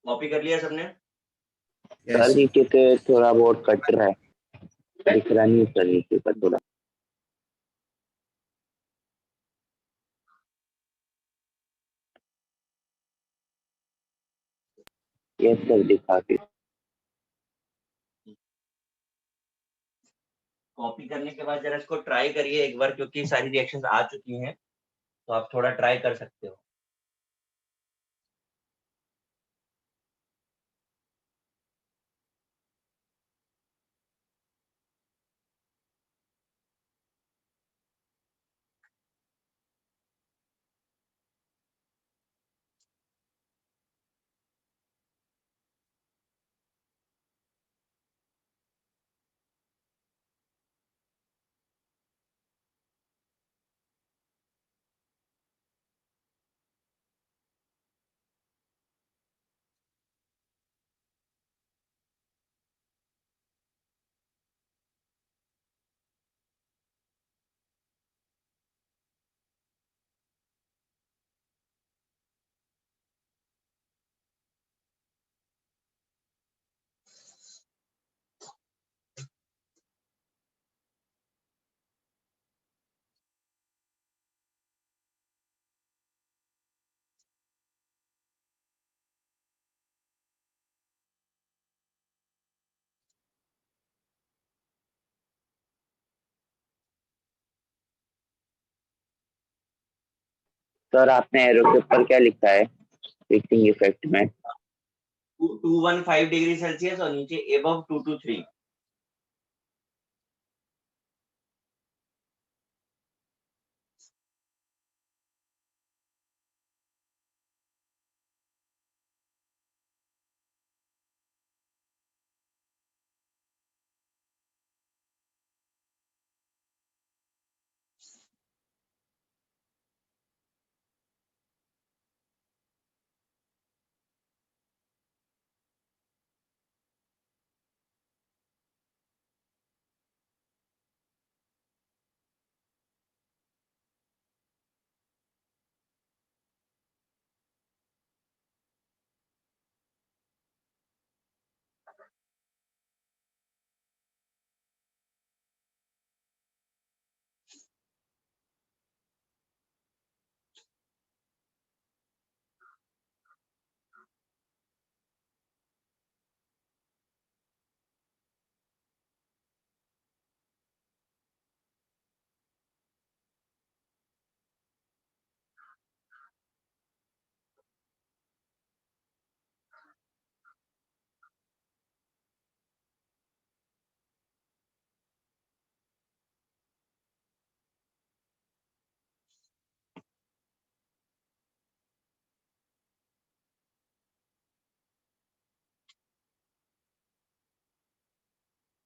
Copy कर लिया सबने? सर नीचे के थोड़ा बहुत कट रहा है, दिख रहा नहीं है सर नीचे का थोड़ा। यस सर दिखा के। कॉपी करने के बाद जरा इसको ट्राई करिए एक बार, क्योंकि सारी रिएक्शंस आ चुकी हैं, तो आप थोड़ा ट्राई कर सकते हो। सर आपने एरो के ऊपर क्या लिखा है मिक्सिंग इफेक्ट में? 215 डिग्री सेल्सियस और नीचे एबव 223।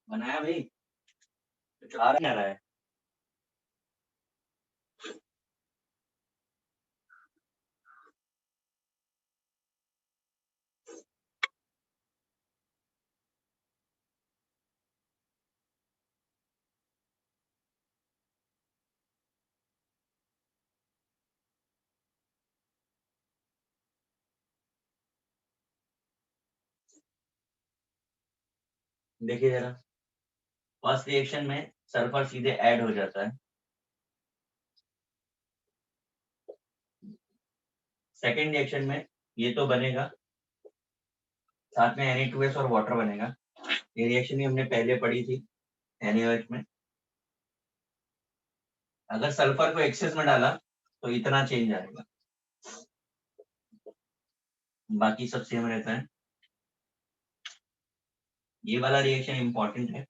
बनाया भाई? कुछ आ रहा है? देखिए जरा, फर्स्ट रिएक्शन में सल्फर सीधे ऐड हो जाता है। सेकेंड रिएक्शन में ये तो बनेगा, साथ में Na2S और वाटर बनेगा। ये रिएक्शन भी हमने पहले पढ़ी थी NaOH में। अगर सल्फर को एक्सेस में डाला तो इतना चेंज आएगा, बाकी सब सेम रहता है। ये वाला रिएक्शन इंपॉर्टेंट है,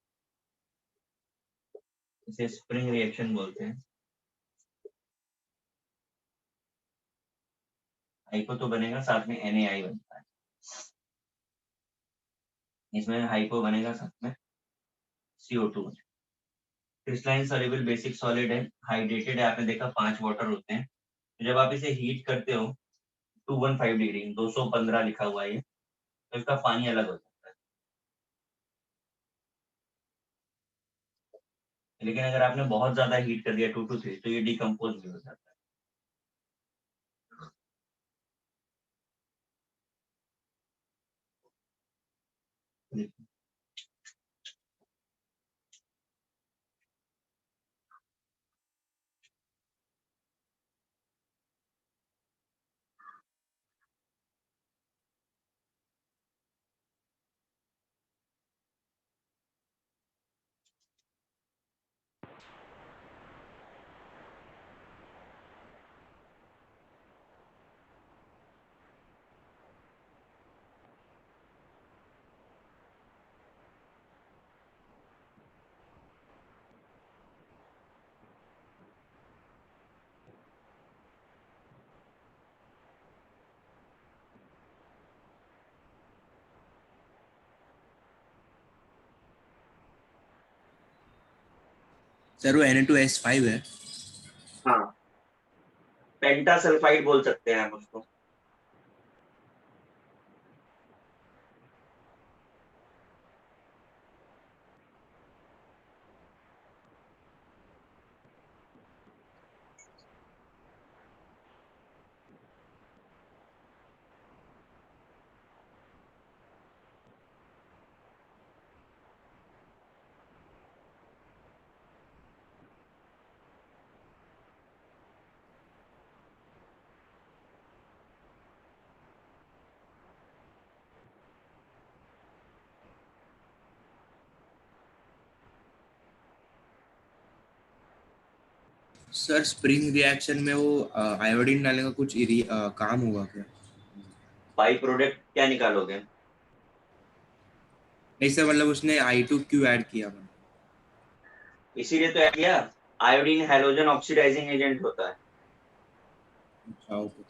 इसे स्प्रिंग रिएक्शन बोलते हैं। हाइपो तो बनेगा, साथ में NaI बनता है। इसमें हाइपो बनेगा, साथ में CO2 बनेगा। क्रिस्टलाइन सॉल्युबल बेसिक सॉलिड है, हाइड्रेटेड है। आपने देखा 5 वाटर होते हैं। तो जब आप इसे हीट करते हो 215 डिग्री, 215 लिखा हुआ है ये, तो इसका पानी अलग हो जाता है। लेकिन अगर आपने बहुत ज्यादा हीट कर दिया 2 to 3, तो ये डिकम्पोज भी हो जाता है। सर वो Na2S5 है। हाँ, पेंटासल्फाइड बोल सकते हैं हम उसको। सर स्प्रिंग रिएक्शन में वो आयोडीन डालने का कुछ काम होगा क्या? बाई प्रोडक्ट क्या निकालोगे? नहीं सर, मतलब उसने I2Q ऐड किया। इसीलिए तो ऐड किया। आयोडीन हैलोजन ऑक्सीडाइजिंग एजेंट होता है। अच्छा, ओके।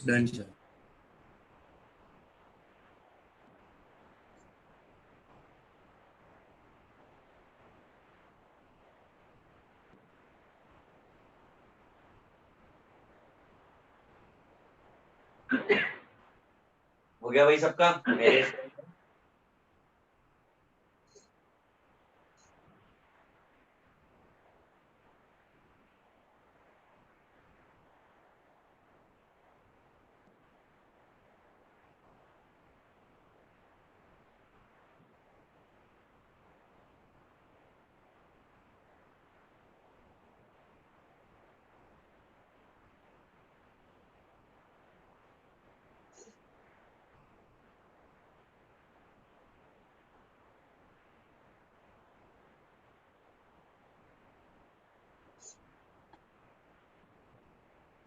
Done sir. गया भाई सबका? मेरे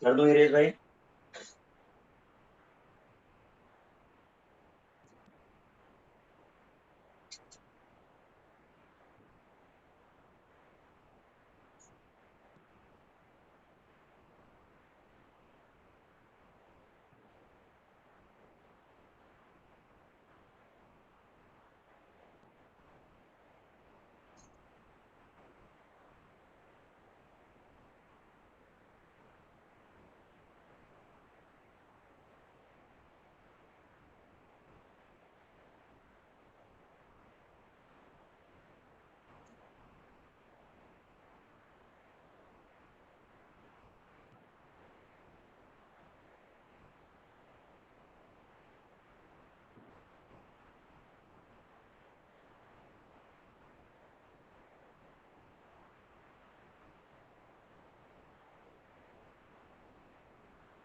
कर दूं हिरेश भाई?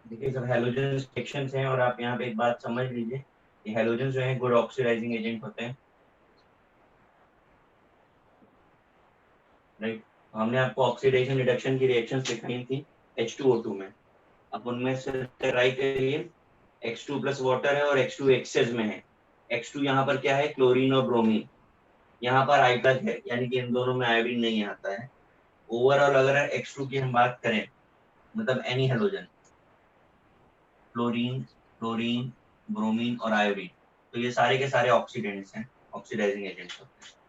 देखिए सब हेलोजन सेक्शंस हैं और आप यहाँ पे एक बात समझ लीजिए, ये हेलोजन जो है गुड ऑक्सीडाइजिंग एजेंट होते हैं, राइट? हमने आपको ऑक्सीडेशन रिडक्शन की रिएक्शंस दिखाई थी H2O2 में। अब उनमें से ट्राई करिए, X2 प्लस वाटर है और X2 एक्सेस में है। X2 यहाँ पर क्या है? क्लोरीन और ब्रोमीन। यहाँ पर आई प्लस है, यानी कि इन दोनों में आयोडीन नहीं आता है। ओवरऑल अगर X2 की हम बात करें, मतलब any halogen, chlorine, chlorine, bromine और आयोडीन, तो ये सारे के सारे ऑक्सीडेंट्स हैं, ऑक्सीडाइजिंग एजेंट्स होते हैं।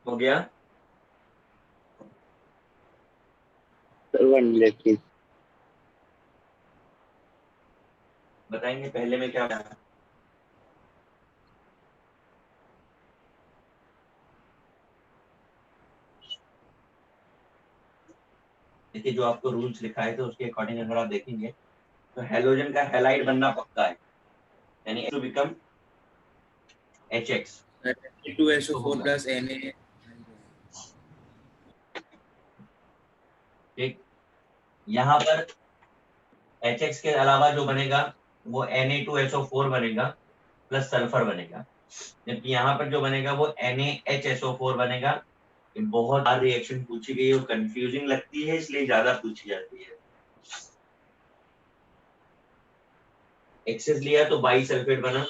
हो गया? Sir 100 please. बताएंगे पहले में क्या? देखिए जो आपको रूल्स लिखाए थे उसके अकॉर्डिंग अगर आप देखेंगे तो हेलोजन का हैलाइड बनना पक्का है, यानी टू बिकम HX तो H2SO4 होगा, plus Na। ठीक। यहाँ पर HX के अलावा जो बनेगा वो Na2SO4 बनेगा प्लस सल्फर बनेगा, जबकि यहाँ पर जो बनेगा वो NaHSO4 बनेगा। ये बहुत बार रिएक्शन पूछी गई है, कंफ्यूजिंग लगती है इसलिए ज्यादा पूछी जाती है। एक्सेस लिया तो बाई सल्फेट बना,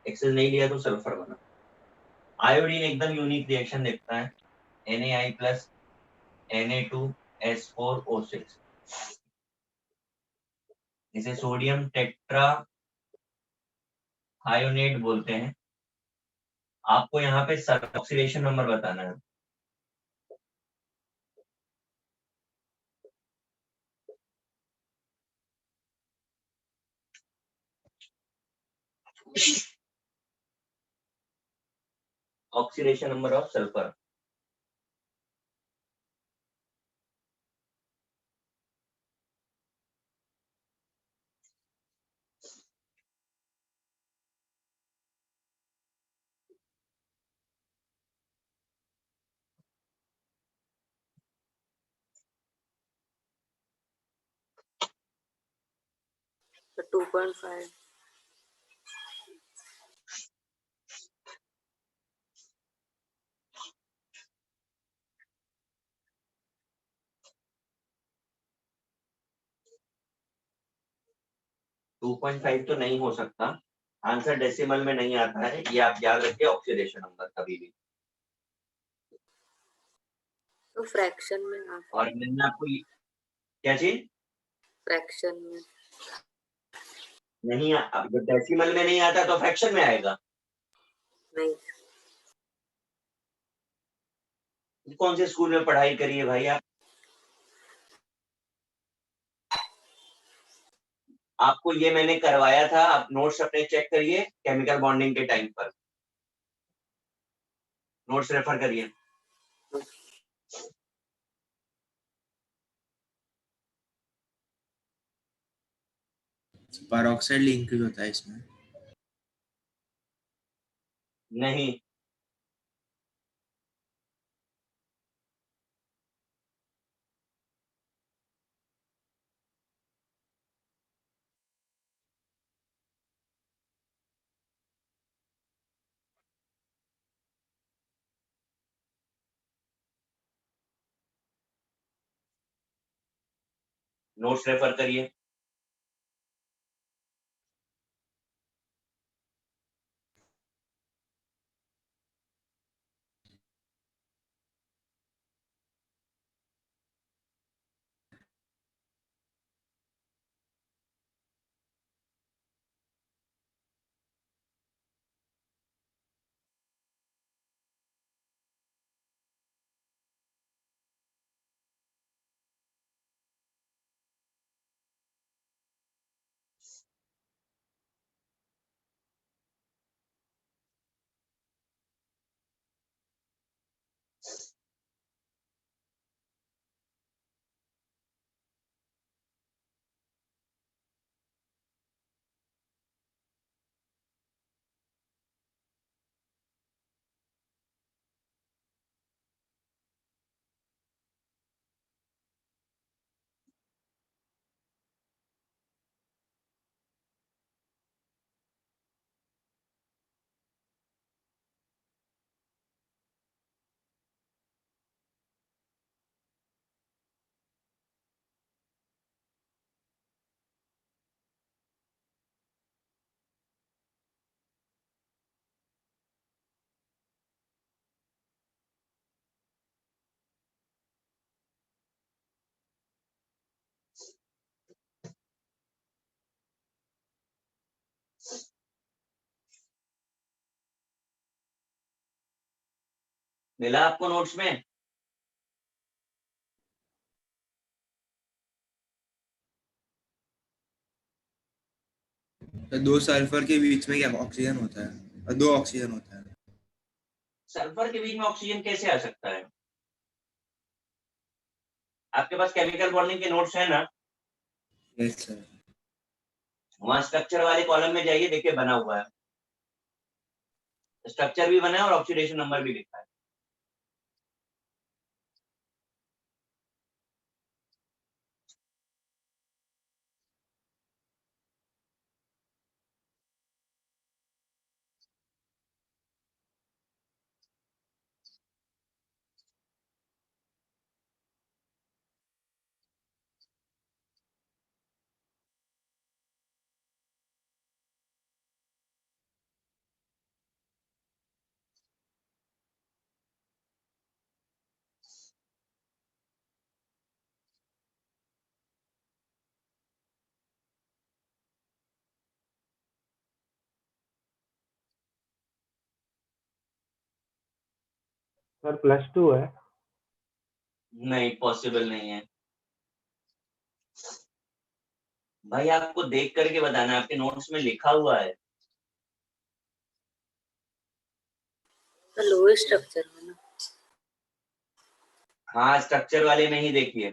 एक्सेस नहीं लिया तो सल्फर बना। आयोडीन एकदम यूनिक रिएक्शन देखता है, Na प्लस Na2S4O6, इसे सोडियम टेट्रा आयोनेट बोलते हैं। आपको यहाँ पे ऑक्सीडेशन नंबर बताना है। Oxidation number of sulphur. तो 2.5 2.5 तो नहीं हो सकता, आंसर डेसिमल में नहीं आता है, ये आप याद रखिए ऑक्सीडेशन नंबर कभी भी। तो फ्रैक्शन में आता और मैंने आपको क्या चीज फ्रैक्शन में नहीं अब जब डेसिमल में नहीं आता तो फ्रैक्शन में आएगा। नहीं। कौन से स्कूल में पढ़ाई करी है भाई आप? आपको ये मैंने करवाया था, आप नोट्स अपने चेक करिए केमिकल बॉन्डिंग के टाइम पर, नोट्स रेफर करिए। पेरोक्साइड लिंकेज होता है इसमें। नहीं, नोट्स रेफर करिए। मिला आपको नोट्स में? तो दो सल्फर के बीच में क्या ऑक्सीजन होता है और दो ऑक्सीजन होता है। सल्फर के बीच में ऑक्सीजन कैसे आ सकता है? आपके पास केमिकल बॉन्डिंग के नोट्स है ना? Yes sir. वहां स्ट्रक्चर वाले कॉलम में जाइए, देखिए बना हुआ है, स्ट्रक्चर भी बना है और ऑक्सीडेशन नंबर भी लिखा है। सर +2 है। नहीं, पॉसिबल नहीं है भाई, आपको देख करके बताना है, आपके नोट्स में लिखा हुआ है। तो लो स्ट्रक्चर में ना। हाँ, स्ट्रक्चर वाले में ही देखिए।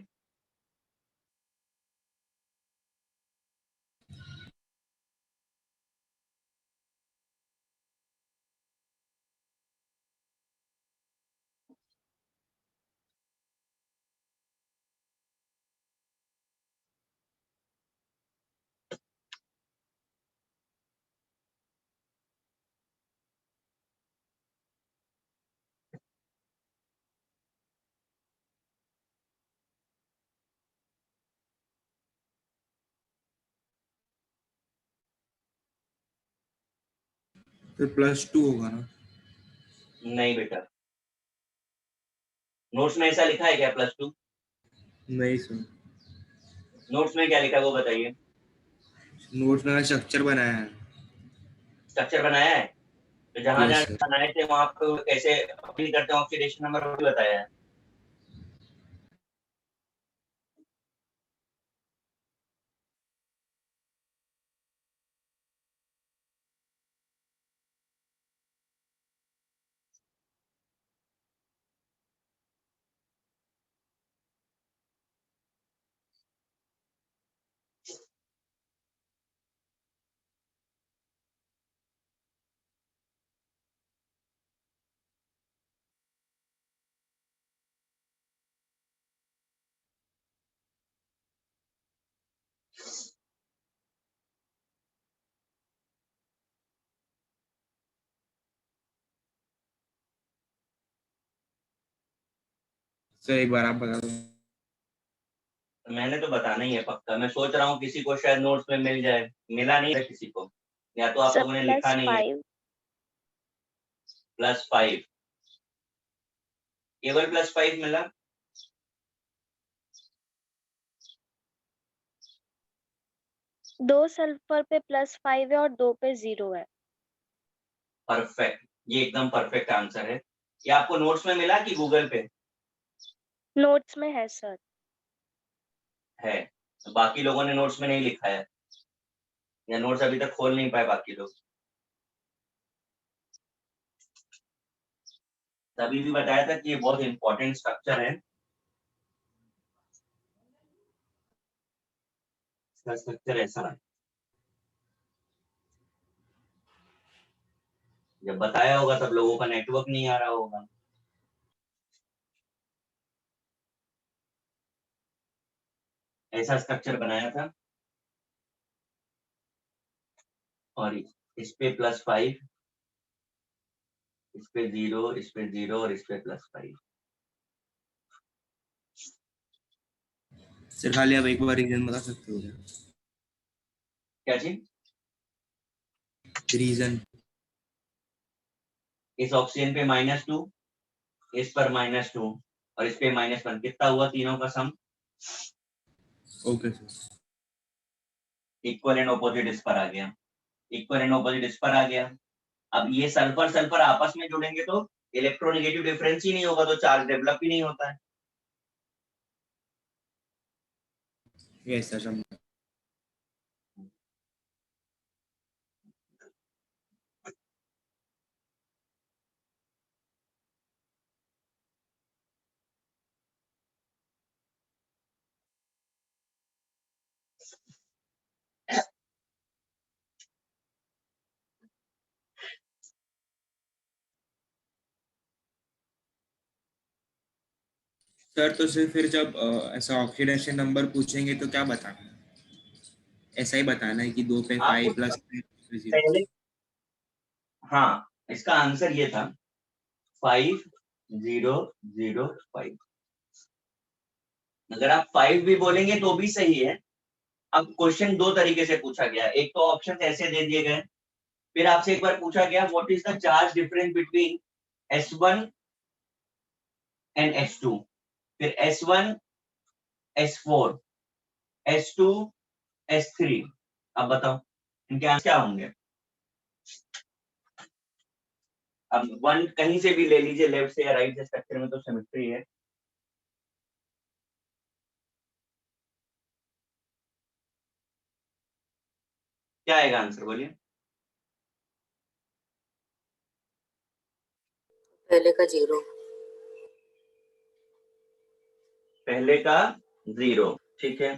फिर +2 होगा ना? नहीं बेटा, नोट्स में ऐसा लिखा है क्या +2? नहीं सर, नोट्स में क्या लिखा है वो बताइए। नोट्स में स्ट्रक्चर बनाया है। स्ट्रक्चर बनाया है, तो जहां यस जहां सर। बनाए थे वहां पे कैसे अपील करते हैं ऑक्सीडेशन नंबर वो भी बताया है। सर एक बार आप बता दो। मैंने तो बताना ही है पक्का, मैं सोच रहा हूँ किसी को शायद नोट्स में मिल जाए, मिला नहीं है किसी को, या तो आप सर लोगों ने लिखा नहीं है। +5। +5, केवल +5 मिला। दो सल्फर पे +5 है और 2 पे 0 है। परफेक्ट, ये एकदम परफेक्ट आंसर है। ये आपको नोट्स में मिला कि गूगल पे नोट्स में है सर। है? तो बाकी लोगों ने नोट्स में नहीं लिखा है, या नोट्स अभी तक खोल नहीं पाए बाकी लोग। तभी भी बताया था कि ये बहुत इंपॉर्टेंट स्ट्रक्चर है। इसका स्ट्रक्चर ऐसा है, जब बताया होगा तब लोगों का नेटवर्क नहीं आ रहा होगा। ऐसा स्ट्रक्चर बनाया था, और इस पे +5, इस पे 0, इस पे 0 और इस पे +5। सर खाली आप एक बार रीजन बता सकते हो क्या? क्या चीज? रीजन। इस ऑक्सीजन पे -2, इस पर -2 और इस पे -1, कितना हुआ तीनों का sum? Okay sir. Equal and opposite इस पर आ गया, इक्वल एंड ऑपोजिट इस पर आ गया। अब ये सल्फर सल्फर आपस में जुड़ेंगे तो इलेक्ट्रोनेगेटिव डिफरेंस ही नहीं होगा, तो चार्ज डेवलप ही नहीं होता है। यस सर समझा। सर तो फिर जब ऐसा ऑक्सीडेशन नंबर पूछेंगे तो क्या बताना है? ऐसा ही बताना है कि 2 पे आपको 5 + 0। पहले, हाँ, इसका आंसर ये था 5 0 0 5। अगर आप 5 भी बोलेंगे तो भी सही है। अब क्वेश्चन दो तरीके से पूछा गया, एक तो ऑप्शन ऐसे दे दिए गए, फिर आपसे एक बार पूछा गया what is the charge difference between S1 and S2, फिर S1 S4 S2 S3। अब बताओ इनके आंसर क्या होंगे? अब 1 कहीं से भी ले लीजिए, लेफ्ट से या राइट से, स्ट्रक्चर में तो सिमेट्री है। क्या आएगा आंसर, बोलिए। पहले का 0। पहले का 0, ठीक है।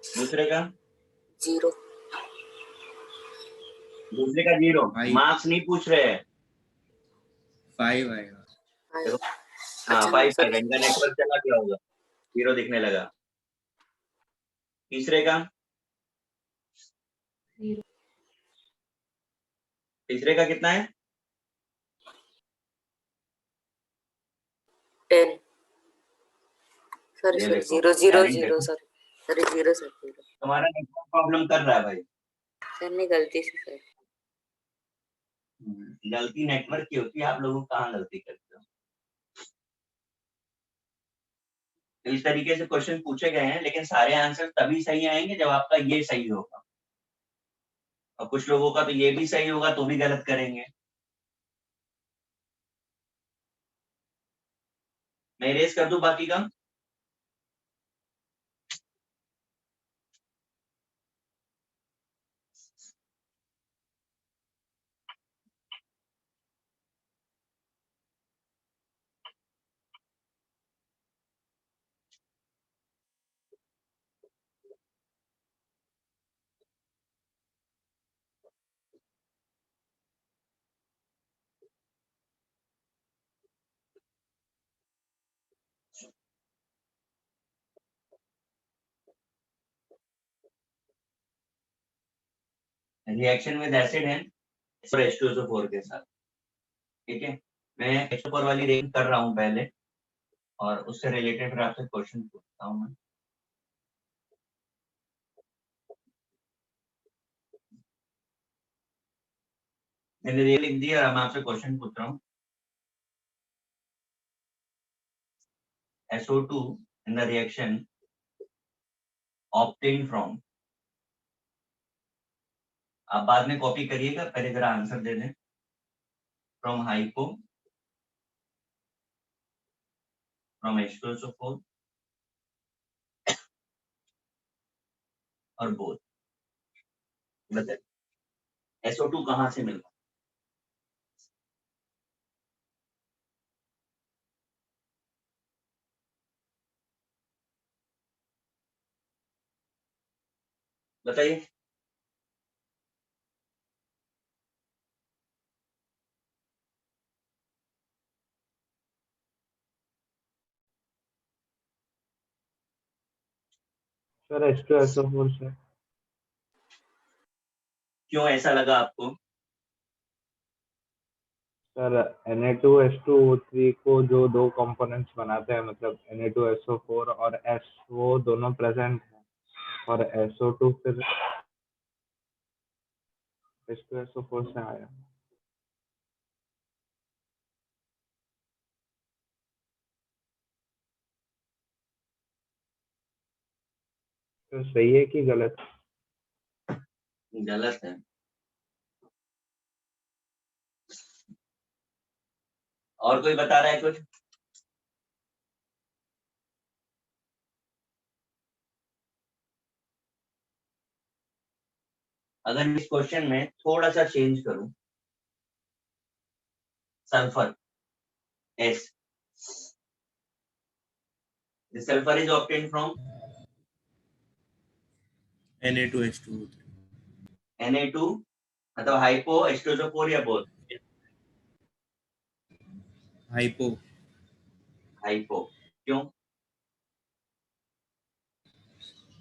दूसरे का 0। दूसरे का 0, Five. मार्क्स नहीं पूछ रहे हैं। 5 आएगा। देखो, 5। हाँ अच्छा 5 सर, आएगा, इनका नेटवर्क चला गया होगा, 0 दिखने लगा। तीसरे का, तीसरे का कितना है? 10। सॉरी ये सॉरी, देखो 0 0 टैलेंट 0, देखो, सॉरी सॉरी, 0 सर, 0 तुम्हारा नेटवर्क प्रॉब्लम कर रहा है भाई। सर ने गलती से सर। गलती नेटवर्क की होती है, आप लोगों कहाँ गलती करते हो। तो इस तरीके से क्वेश्चन पूछे गए हैं, लेकिन सारे आंसर तभी सही आएंगे जब आपका ये सही होगा, और कुछ लोगों का तो ये भी सही होगा तो भी गलत करेंगे। मैं इरेज कर दूं बाकी का? रिएक्शन विद एसिड है और H2SO4 के साथ, ठीक है। मैं H2SO4 वाली रिएक्शन कर रहा हूँ पहले, और उससे रिलेटेड फिर आपसे क्वेश्चन पूछता हूँ मैं। मैंने ये लिख दिया, मैं आपसे क्वेश्चन पूछ रहा हूँ। SO2 in the reaction obtained from, आप बाद में कॉपी करिएगा, पहले जरा आंसर दे दें। फ्रॉम हाइपो, फ्रॉम H2SO4 और बोथ। बताइए SO2 कहाँ से मिला? बताइए। सर H2SO4 से। क्यों ऐसा लगा आपको? सर Na2H2O3 को जो दो कंपोनेंट्स बनाते हैं, मतलब Na2SO4 और S, वो दोनों प्रेजेंट हैं, और SO2 फिर H2SO4 से आया। तो सही है कि गलत? गलत है। और कोई बता रहा है कुछ? अगर इस क्वेश्चन में थोड़ा सा चेंज करूं, sulphur S, the sulfur is obtained from Na2H2O3. Na2, मतलब हाइपो H2SO4 या बोथ? हाइपो। हाइपो, क्यों?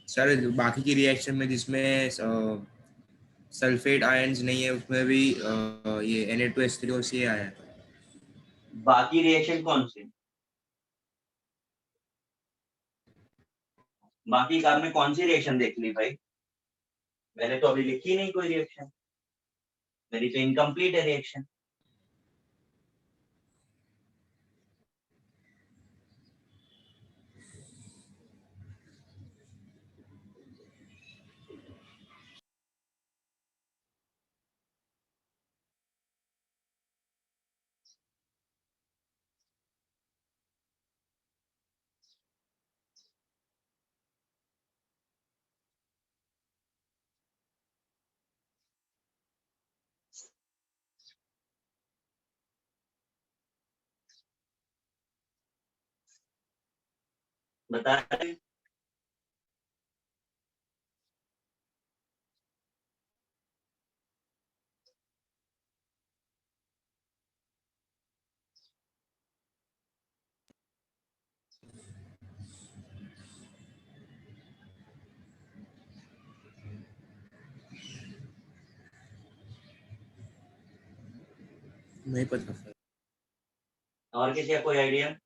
सर बाकी की रिएक्शन में जिसमें सल्फेट आयंस नहीं है, उसमें भी ये Na2H3O से आया है। बाकी रिएक्शन कौन सी? बाकी का आपने कौन सी रिएक्शन देख ली भाई? मैंने तो अभी लिखी नहीं कोई रिएक्शन, मेरी तो इनकम्प्लीट है रिएक्शन। बता रहे हैं। नहीं पता सर। और किसी का कोई आइडिया?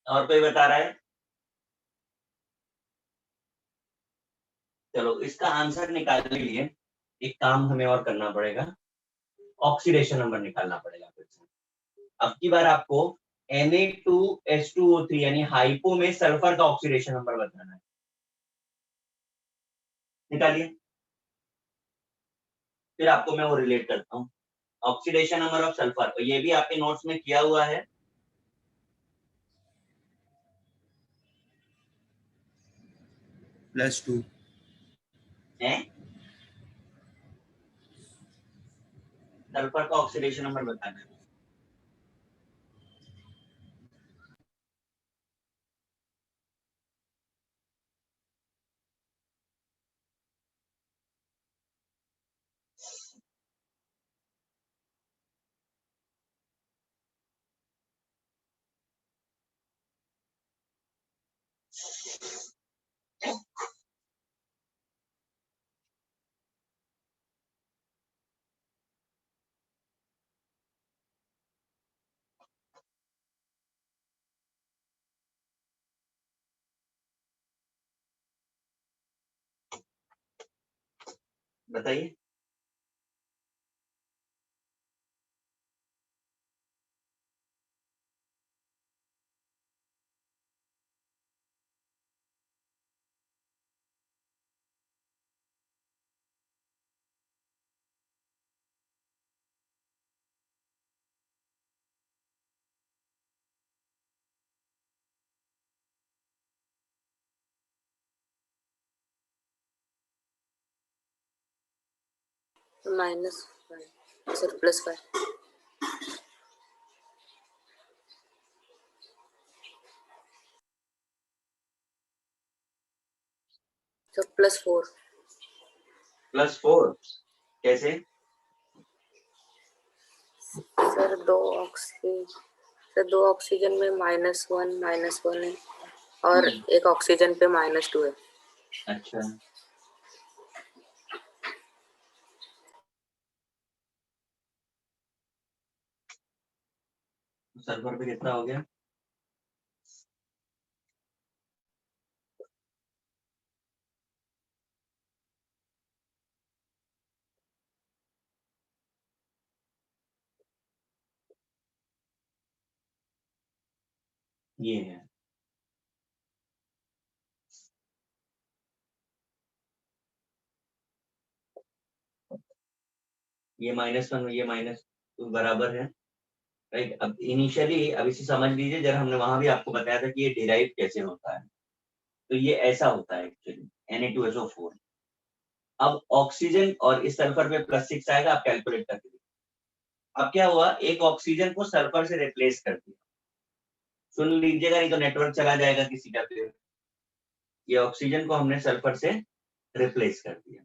और कोई बता रहा है? चलो इसका आंसर निकालने के लिए एक काम हमें और करना पड़ेगा, ऑक्सीडेशन नंबर निकालना पड़ेगा फिर से। अब की बार आपको Na2H2O3 यानी हाइपो में सल्फर का ऑक्सीडेशन नंबर बताना है। निकालिए, फिर आपको मैं वो रिलेट करता हूँ। ऑक्सीडेशन नंबर ऑफ सल्फर, तो ये भी आपके नोट्स में किया हुआ है। +2 सल्फर का ऑक्सीडेशन नंबर बताना है। बताइए। -5 सर +5 सर +4 +4 कैसे? सर दो ऑक्सीजन में -1 है और एक ऑक्सीजन पे -2 है। अच्छा, सल्फर पे कितना हो गया? ये है, ये -1 ये माइनस बराबर है, राइट। अब इनिशियली अब इसे समझ लीजिए, जरा हमने वहां भी आपको बताया था कि ये डिराइव कैसे होता है। तो ये ऐसा होता है एक्चुअली Na2SO4। अब ऑक्सीजन और इस सल्फर पे +6 आएगा, आप कैलकुलेट करके देखिए। अब क्या हुआ, एक ऑक्सीजन को सल्फर से रिप्लेस कर दिया। सुन लीजिएगा, नहीं तो नेटवर्क चला जाएगा किसी का। फिर ये ऑक्सीजन को हमने सल्फर से रिप्लेस कर दिया।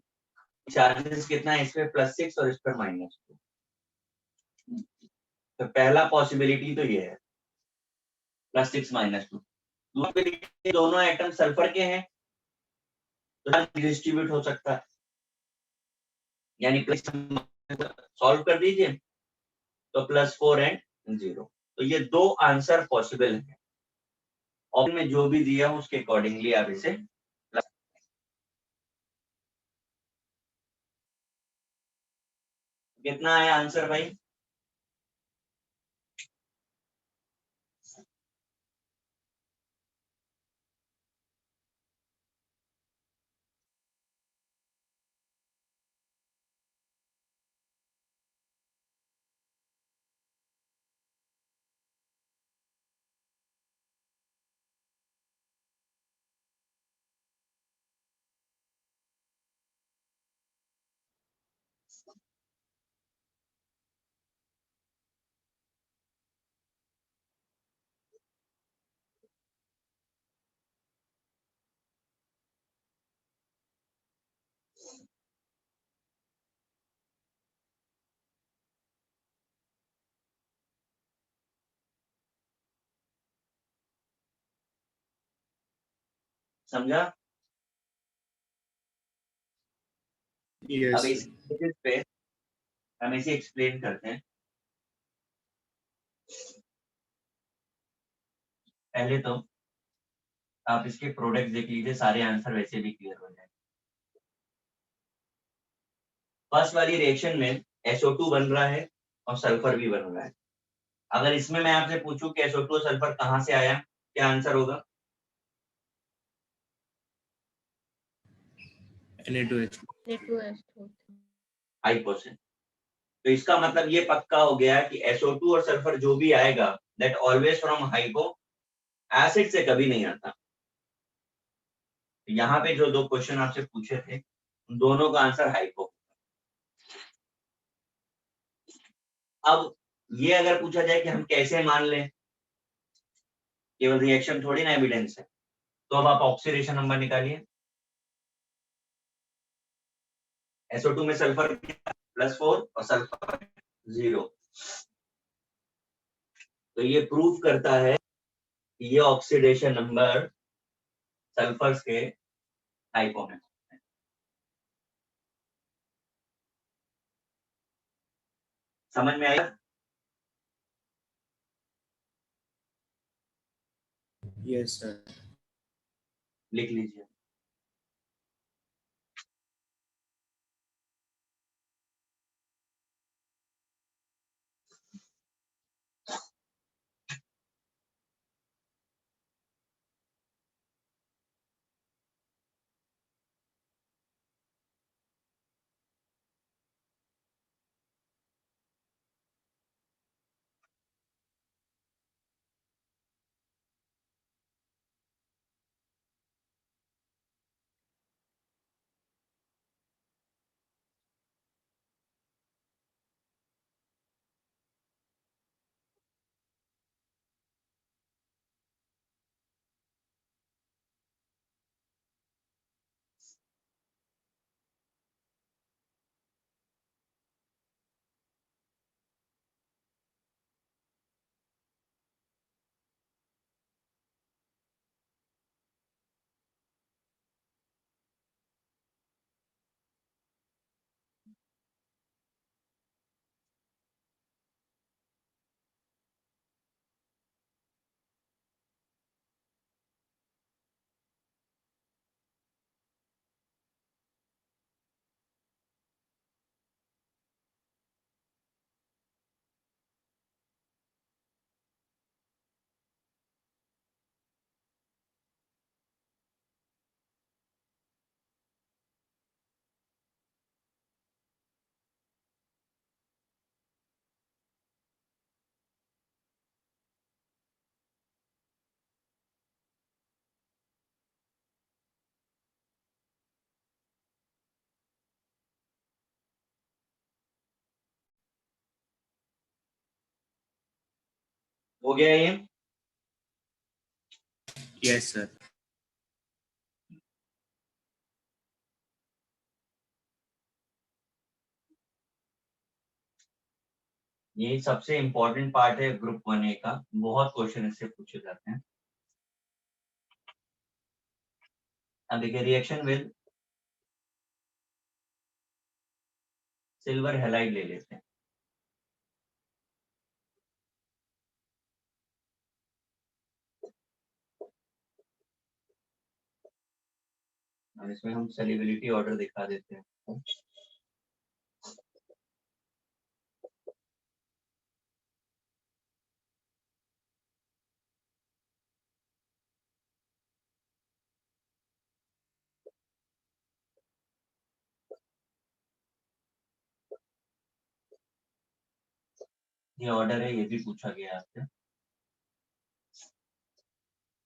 चार्जेस कितना है इस पे? +6 और इस पर -2। तो पहला पॉसिबिलिटी तो ये है, +6 -2। दोनों एटम सल्फर के हैं तो डिस्ट्रीब्यूट हो सकता है, यानी सॉल्व कर दीजिए तो +4 एंड 0। तो ये दो आंसर पॉसिबल है। ऑप्शन में जो भी दिया उसके अकॉर्डिंगली आप इसे कितना है आंसर भाई? समझा? यस अब इस बेसिस पे हम इसे एक्सप्लेन करते हैं। पहले तो आप इसके प्रोडक्ट देख लीजिए, सारे आंसर वैसे भी क्लियर हो जाए। फर्स्ट वाली रिएक्शन में SO2 बन रहा है और सल्फर भी बन रहा है। अगर इसमें मैं आपसे पूछूं कि SO2 और सल्फर कहाँ से आया, क्या आंसर होगा? Na2H2 हाइपो से। तो इसका मतलब ये पक्का हो गया कि SO2 और सल्फर जो भी आएगा that always from hypo, acid से कभी नहीं आता। यहाँ पे जो दो क्वेश्चन आपसे पूछे थे उन दोनों का आंसर हाइपो। अब ये अगर पूछा जाए कि हम कैसे मान लें, केवल रिएक्शन थोड़ी ना एविडेंस है, तो अब आप ऑक्सीडेशन नंबर निकालिए। SO2 में सल्फर +4 और सल्फर 0, तो ये प्रूव करता है कि ये ऑक्सीडेशन नंबर सल्फर्स के हाइपो में। समझ में आया? Yes sir. लिख लीजिए। हो गया ये? Yes sir. ये सबसे इंपॉर्टेंट पार्ट है ग्रुप 1A का, बहुत क्वेश्चन इससे पूछे जाते हैं। अब देखिए, रिएक्शन विद सिल्वर हैलाइड ले लेते हैं। अब इसमें हम सॉल्युबिलिटी ऑर्डर दिखा देते हैं। ये ऑर्डर है, ये भी पूछा गया आपसे।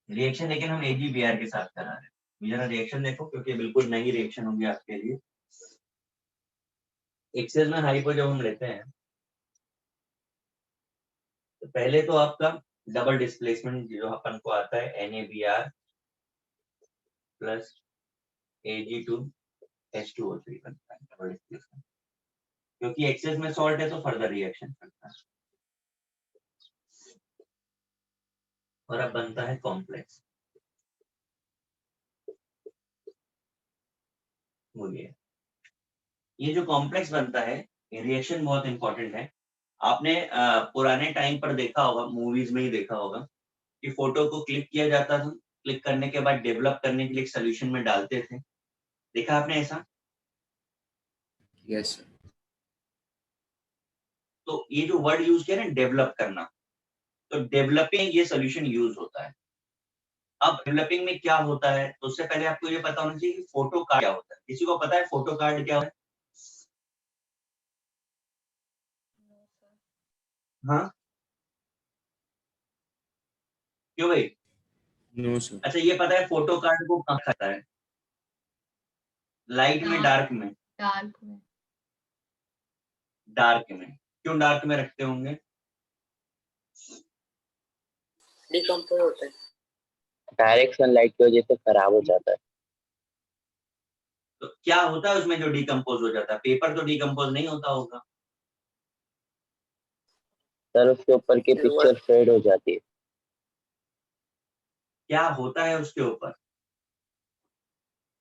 रिएक्शन लेकिन हम AgBr के साथ करा रहे हैं। जरा रिएक्शन देखो, क्योंकि बिल्कुल नई रिएक्शन होगी आपके लिए। एक्सेस में हाइपो जब हम लेते हैं तो पहले तो आपका डबल डिस्प्लेसमेंट जो अपन को आता है NaBr प्लस Ag2H2O3 बनता है डबल डिस्प्लेसमेंट, क्योंकि एक्सेस में सॉल्ट है तो फर्दर रिएक्शन करता है और अब बनता है कॉम्प्लेक्स। बोलिए, ये जो कॉम्प्लेक्स बनता है रिएक्शन बहुत इंपॉर्टेंट है। आपने पुराने टाइम पर देखा होगा, मूवीज में ही देखा होगा कि फोटो को क्लिक किया जाता था, क्लिक करने के बाद डेवलप करने के लिए एक सोल्यूशन में डालते थे। देखा आपने ऐसा? Yes sir. तो ये जो वर्ड यूज किया ना डेवलप करना, तो डेवलपिंग ये सोल्यूशन यूज होता है। अब डेवलपिंग में क्या होता है, तो उससे पहले आपको ये पता होना चाहिए कि फोटो कार्ड क्या होता है। किसी को पता है फोटो कार्ड क्या है? हाँ क्यों भाई? No sir. अच्छा ये पता है फोटो कार्ड को कहाँ खाता है? लाइट में, डार्क में? डार्क में। डार्क में। क्यों डार्क में रखते होंगे? डिकम्पोज होता है। डायरेक्ट सनलाइट की वजह से खराब हो जाता है। तो क्या होता है उसमें जो डिकम्पोज हो जाता है? पेपर तो डिकम्पोज नहीं होता होगा। सर उसके ऊपर की पिक्चर फेड हो जाती है। क्या होता है उसके ऊपर?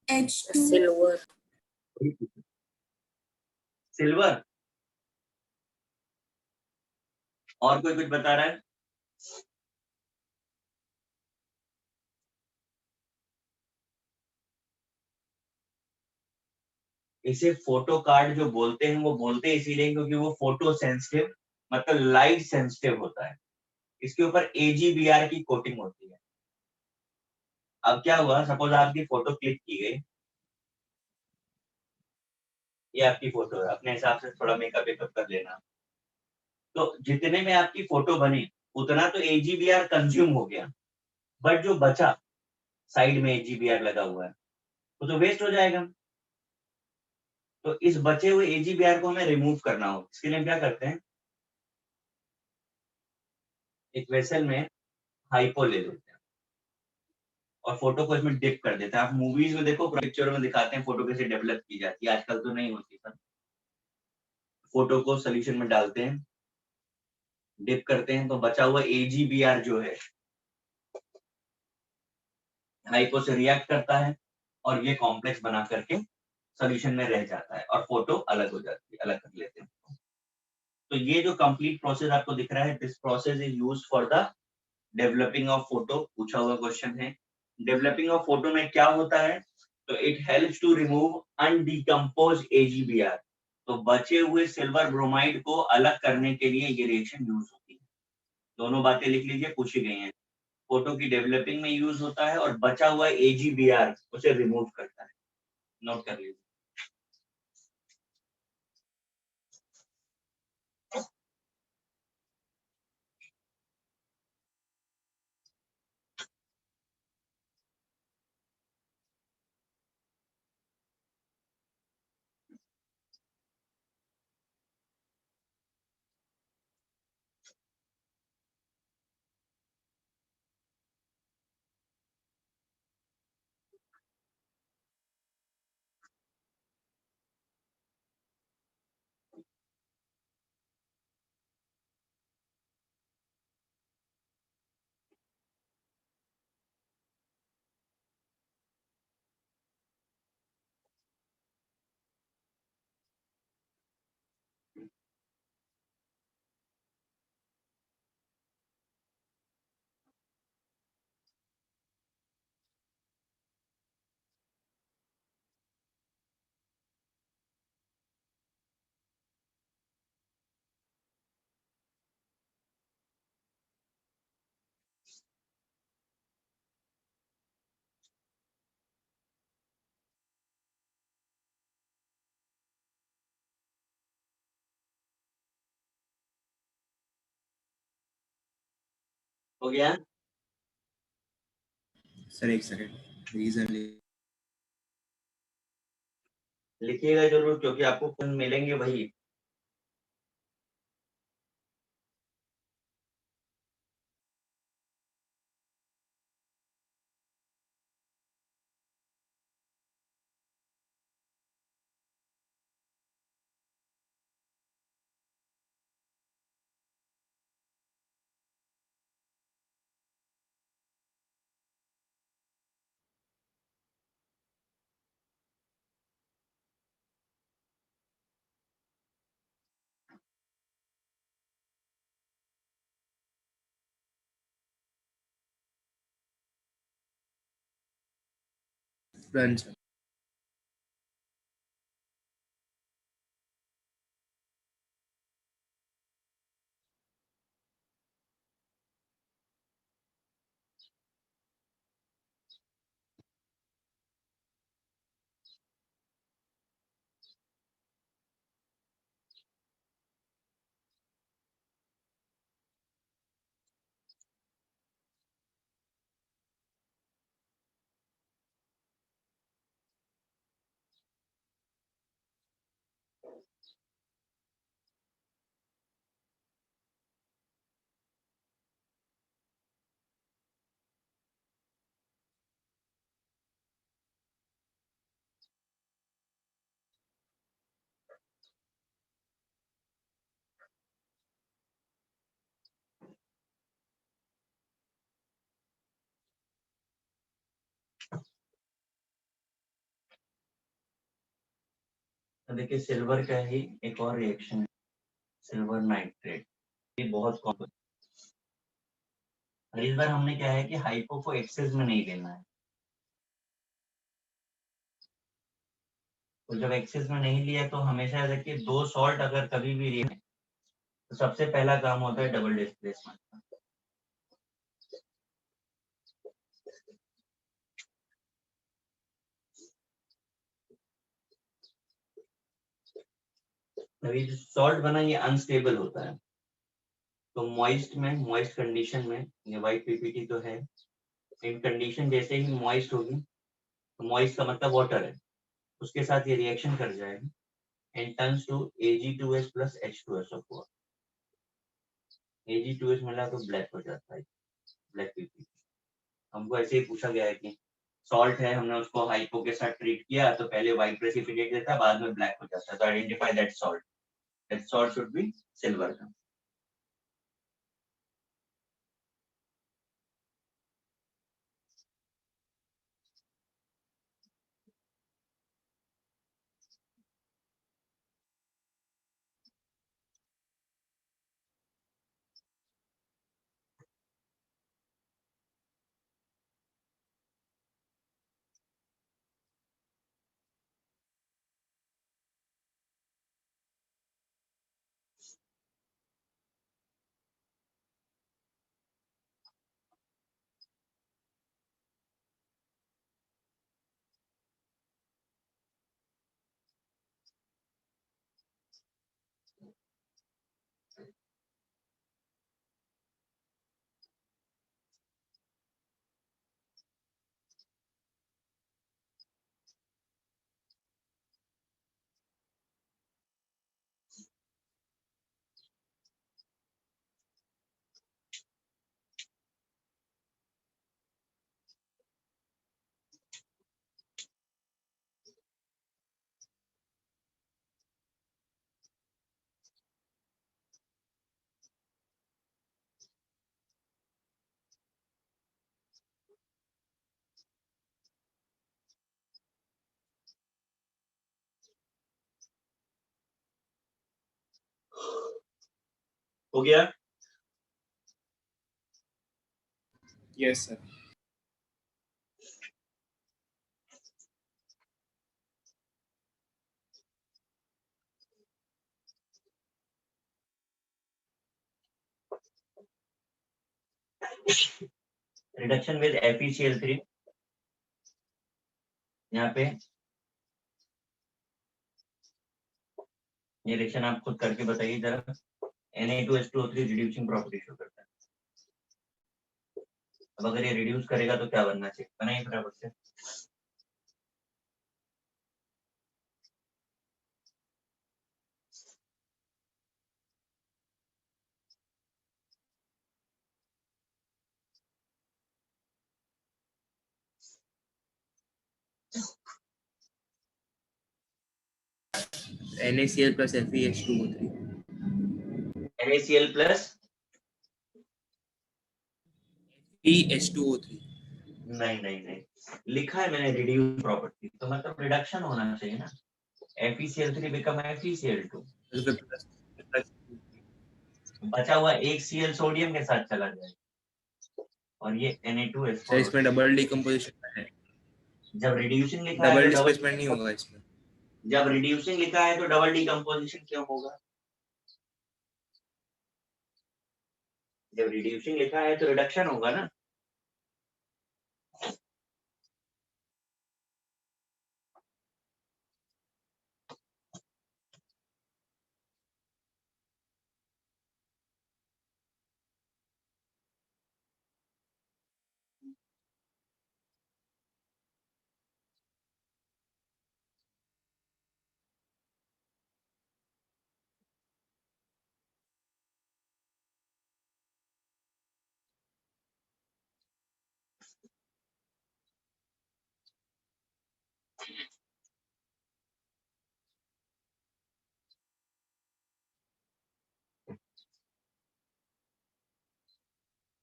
सिल्वर। सिल्वर। और कोई कुछ बता रहा है? इसे फोटो कार्ड जो बोलते हैं वो बोलते हैं इसीलिए क्योंकि वो फोटो सेंसिटिव मतलब लाइट सेंसिटिव होता है। इसके ऊपर AgBr की कोटिंग होती है। अब क्या हुआ, सपोज आपकी फोटो क्लिक की गई, ये आपकी फोटो है, अपने हिसाब से थोड़ा मेकअप वेकअप कर लेना। तो जितने में आपकी फोटो बनी उतना तो AgBr कंज्यूम हो गया, बट जो बचा साइड में AgBr लगा हुआ है वो तो वेस्ट हो जाएगा। तो इस बचे हुए AgBr को हमें रिमूव करना होगा। इसके लिए हम क्या करते हैं, एक वेसल में हाइपो ले लेते हैं और फोटो को इसमें डिप कर देते हैं। आप मूवीज में देखो, पिक्चरों में दिखाते हैं फोटो कैसे डेवलप की जाती है, आजकल तो नहीं होती। पर फोटो को सोल्यूशन में डालते हैं, डिप करते हैं, तो बचा हुआ AgBr जो है हाइपो से रिएक्ट करता है और ये कॉम्प्लेक्स बना करके सोल्यूशन में रह जाता है और फोटो अलग हो जाती है, अलग कर लेते हैं। तो ये जो कंप्लीट प्रोसेस आपको दिख रहा है, this process is use for the developing of photo. पूछा हुआ क्वेश्चन है, डेवलपिंग ऑफ फोटो में क्या होता है? तो it helps to remove undecomposed AgBr। तो बचे हुए सिल्वर ब्रोमाइड को अलग करने के लिए ये रिएक्शन यूज होती है। दोनों बातें लिख लीजिए, पूछी गई हैं। फोटो की डेवलपिंग में यूज होता है और बचा हुआ AgBr उसे रिमूव करता है। नोट कर लीजिए। हो गया? सर एक सेकंड रीजन ले लिखिएगा जरूर, क्योंकि आपको कौन मिलेंगे वही। Done sir. तो देखिए सिल्वर का ही एक और रिएक्शन है, सिल्वर नाइट्रेट। ये बहुत कॉमन। इस बार हमने क्या है कि हाइपो को एक्सेस में नहीं लेना है। तो जब एक्सेस में नहीं लिया तो हमेशा देखिए 2 सॉल्ट अगर कभी भी रिएक्ट, तो सबसे पहला काम होता है डबल डिस्प्लेसमेंट का। अभी जो सॉल्ट बना ये अनस्टेबल होता है, तो मॉइस्ट कंडीशन में, ये वाइट पीपीटी तो है, इन कंडीशन जैसे ही मॉइस्ट होगी, तो मॉइस्ट का मतलब वाटर है, उसके साथ ये रिएक्शन कर जाएगा and turns to Ag2S plus H2SO4। Ag2S मिला तो ब्लैक हो जाता है, ब्लैक पीपीटी। हमको ऐसे ही पूछा गया है कि सॉल्ट है, हमने उसको हाइपो के साथ ट्रीट किया तो पहले व्हाइट प्रेसिपिटेट देता है, बाद में ब्लैक हो जाता है, तो identify that salt. That salt should be silver का। हो गया। Yes sir. Reduction with FeCl3, यहाँ पे ये रिएक्शन आप खुद करके बताइए जरा। Na2H2O3 रिड्यूसिंग प्रॉपर्टी शो करता है। अब अगर ये रिड्यूस करेगा तो क्या बनना चाहिए, बनाइए फटाफट से। NaCl plus FeH2O3 NaCl plus FeH2O3 नहीं लिखा है मैंने रिड्यूस प्रॉपर्टी, तो मतलब रिडक्शन होना चाहिए ना। FeCl3 बिकम FeCl2, तो फिर प्लस बचा हुआ एक Cl सोडियम के साथ चला जाएगा और ये सर Na2S4 इसमें डबल डिकम्पोजिशन है, जब रिड्यूसिंग लिखा है डबल तो डिस्प्लेसमेंट नहीं होगा इसमें। जब रिड्यूसिंग लिखा है तो डबल डिकम्पोजिशन क्यों होगा? जब रिड्यूसिंग लिखा है तो रिडक्शन होगा ना।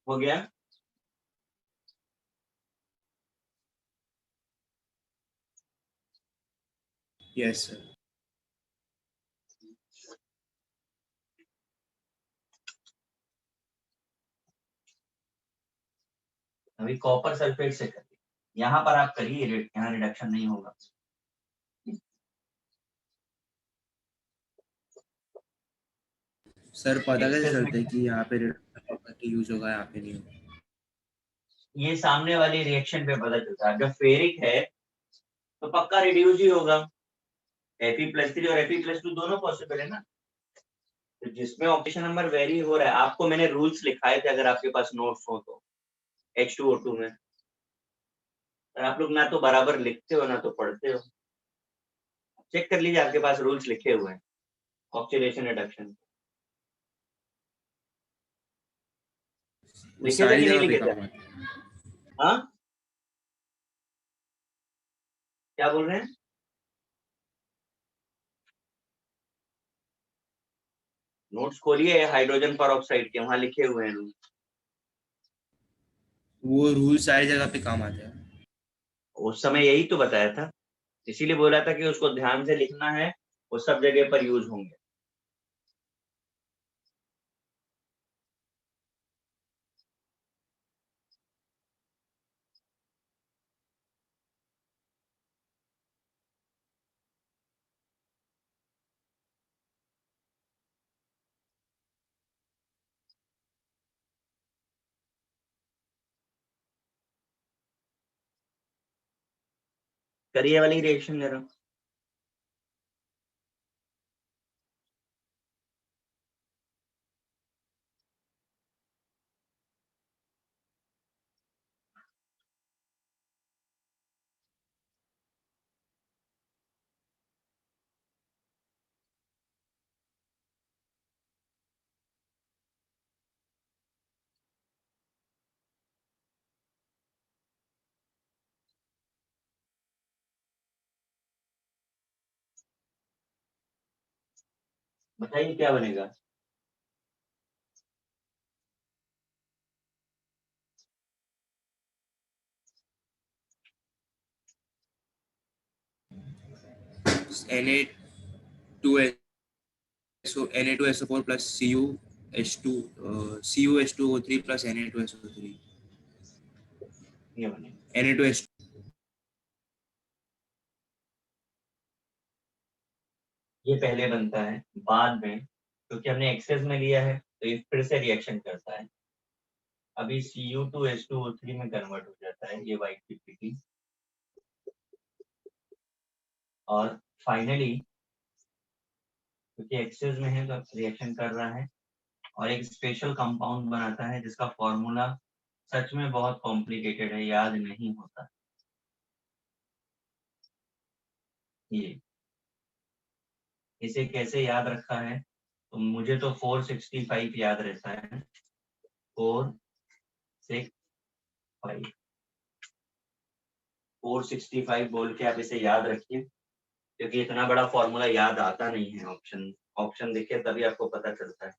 हो गया। Yes sir. अभी कॉपर सल्फेट से करिए, यहाँ पर आप करिए, यहाँ रिडक्शन नहीं होगा। सर पता कैसे एक्सेस में चलता है कि यहाँ पे प्रॉपर्टी यूज होगा, यहाँ पे नहीं होगा? ये सामने वाली रिएक्शन पे पता चलता है। जब फेरिक है तो पक्का रिड्यूस ही होगा। Fe+3 और Fe+2 दोनों पॉसिबल है ना। तो जिसमें ऑप्शन नंबर वेरी हो रहा है, आपको मैंने रूल्स लिखाए थे, अगर आपके पास नोट्स हो तो H2O2 में। और आप लोग ना तो बराबर लिखते हो ना तो पढ़ते हो। चेक कर लीजिए, आपके पास रूल्स लिखे हुए हैं ऑक्सीडेशन रिडक्शन। वो लिखे थे सारी कि नहीं जगह पे लिखे थे? काम आता है। हाँ, क्या बोल रहे हैं? नोट्स खोलिए हाइड्रोजन परऑक्साइड के, वहां लिखे हुए हैं रूल्स। वो रूल सारी जगह पे काम आता है। उस समय यही तो बताया था, इसीलिए बोला था कि उसको ध्यान से लिखना है, वो सब जगह पर यूज होंगे। करिए वाली रिएक्शन जरा। बताइए क्या बनेगा। Na2SO4 plus CuH2O3 plus Na2SO3 ये बनेगा। Na2S2 ये पहले बनता है, बाद में क्योंकि हमने एक्सेस में लिया है तो ये फिर से रिएक्शन करता है। अभी Cu2H2O3 में कन्वर्ट हो जाता है ये वाइट पीपीटी, और फाइनली क्योंकि एक्सेस में है तो रिएक्शन कर रहा है और एक स्पेशल कंपाउंड बनाता है जिसका फॉर्मूला सच में बहुत कॉम्प्लिकेटेड है, याद नहीं होता। ये इसे कैसे याद रखा है, तो मुझे तो 465 याद रहता है। 465 465 बोल के आप इसे याद रखिए। क्योंकि इतना बड़ा फॉर्मूला याद आता नहीं है। ऑप्शन देखिए तभी आपको पता चलता है।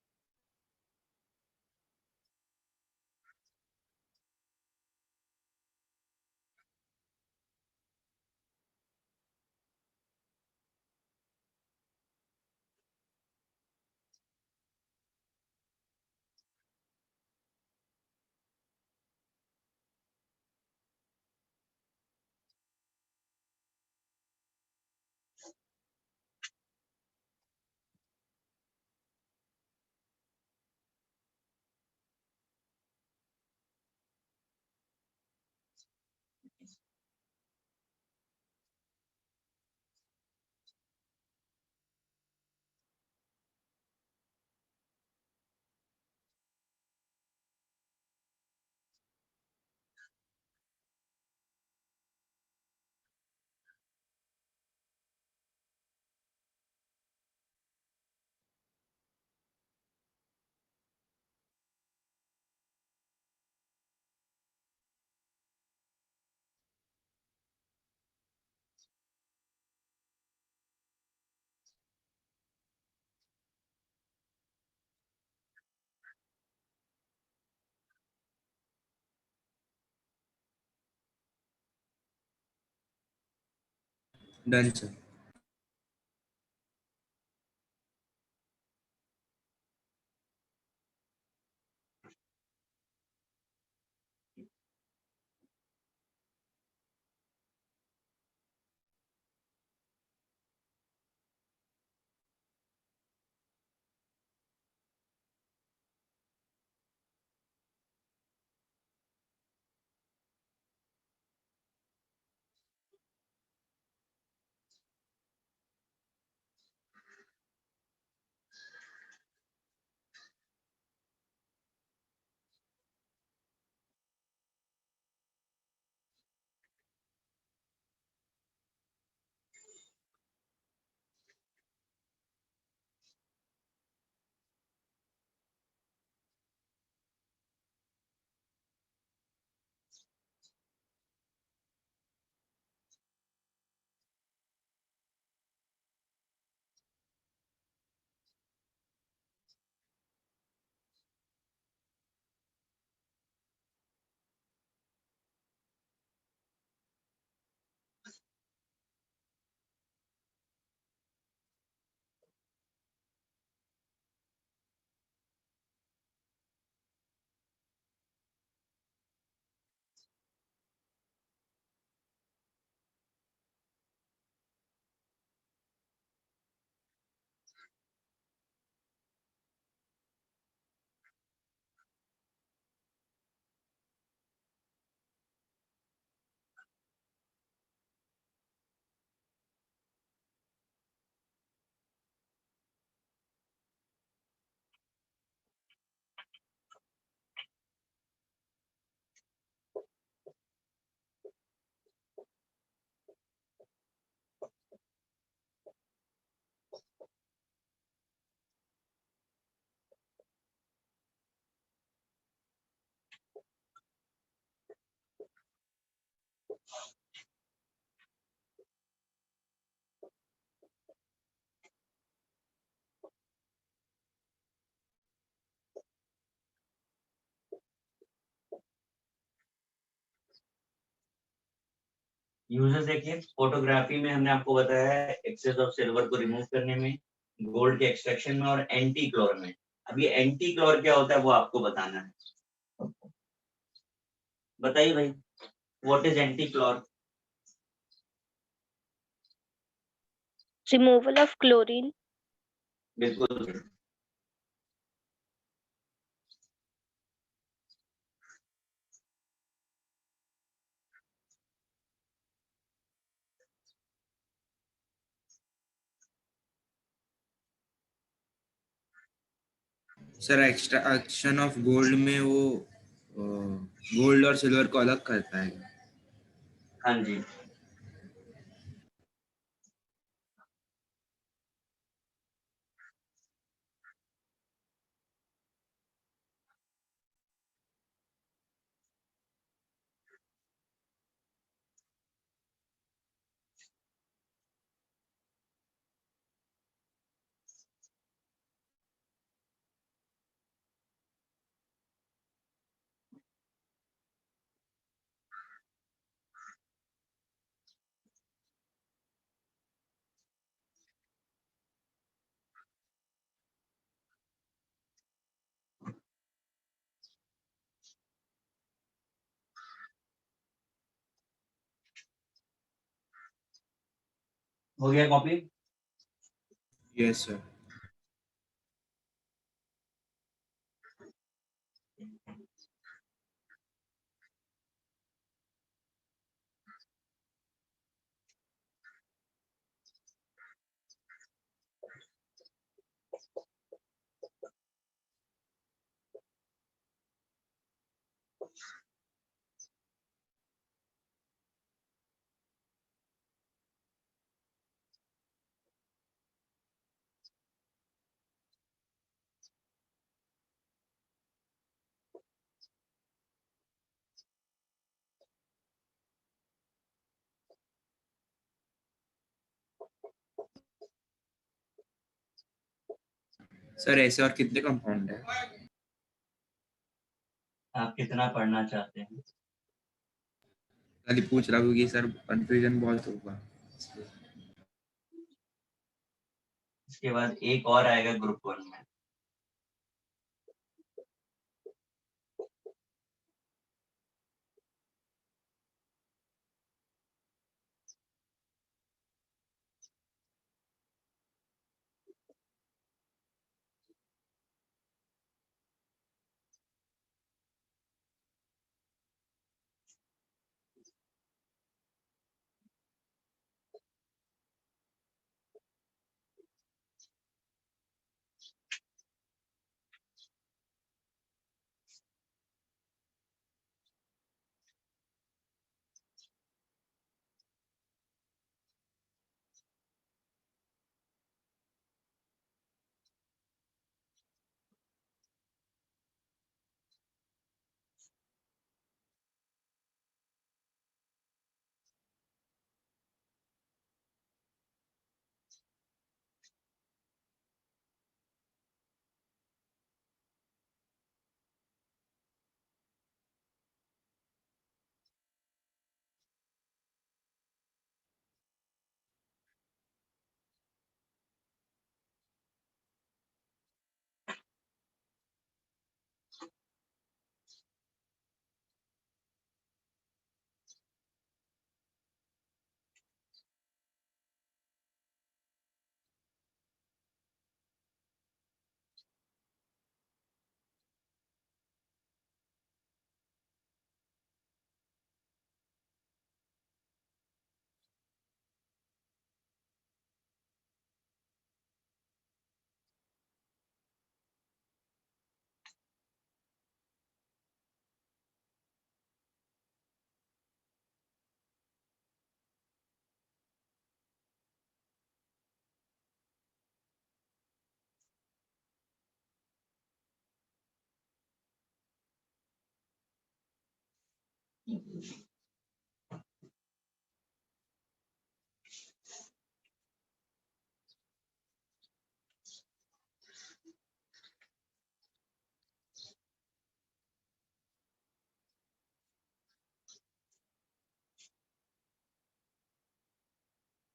Done sir. यूजेस देखिए, फोटोग्राफी में हमने आपको बताया है एक्सेस ऑफ सिल्वर को रिमूव करने में, गोल्ड के एक्सट्रैक्शन में और एंटी क्लोर में। अब ये एंटी क्लोर क्या होता है वो आपको बताना है। बताइए भाई, what is anti chlor? Removal of chlorine. बिल्कुल। सर एक्सट्रैक्शन ऑफ गोल्ड में वो गोल्ड और सिल्वर को अलग करता है। हाँ जी। हो गया कॉपी? Yes, sir. सर ऐसे और कितने कंपाउंड है? आप कितना पढ़ना चाहते हैं? खाली पूछ रहा हूँ कि सर कंफ्यूजन बहुत होगा। इसके बाद एक और आएगा ग्रुप 1 में।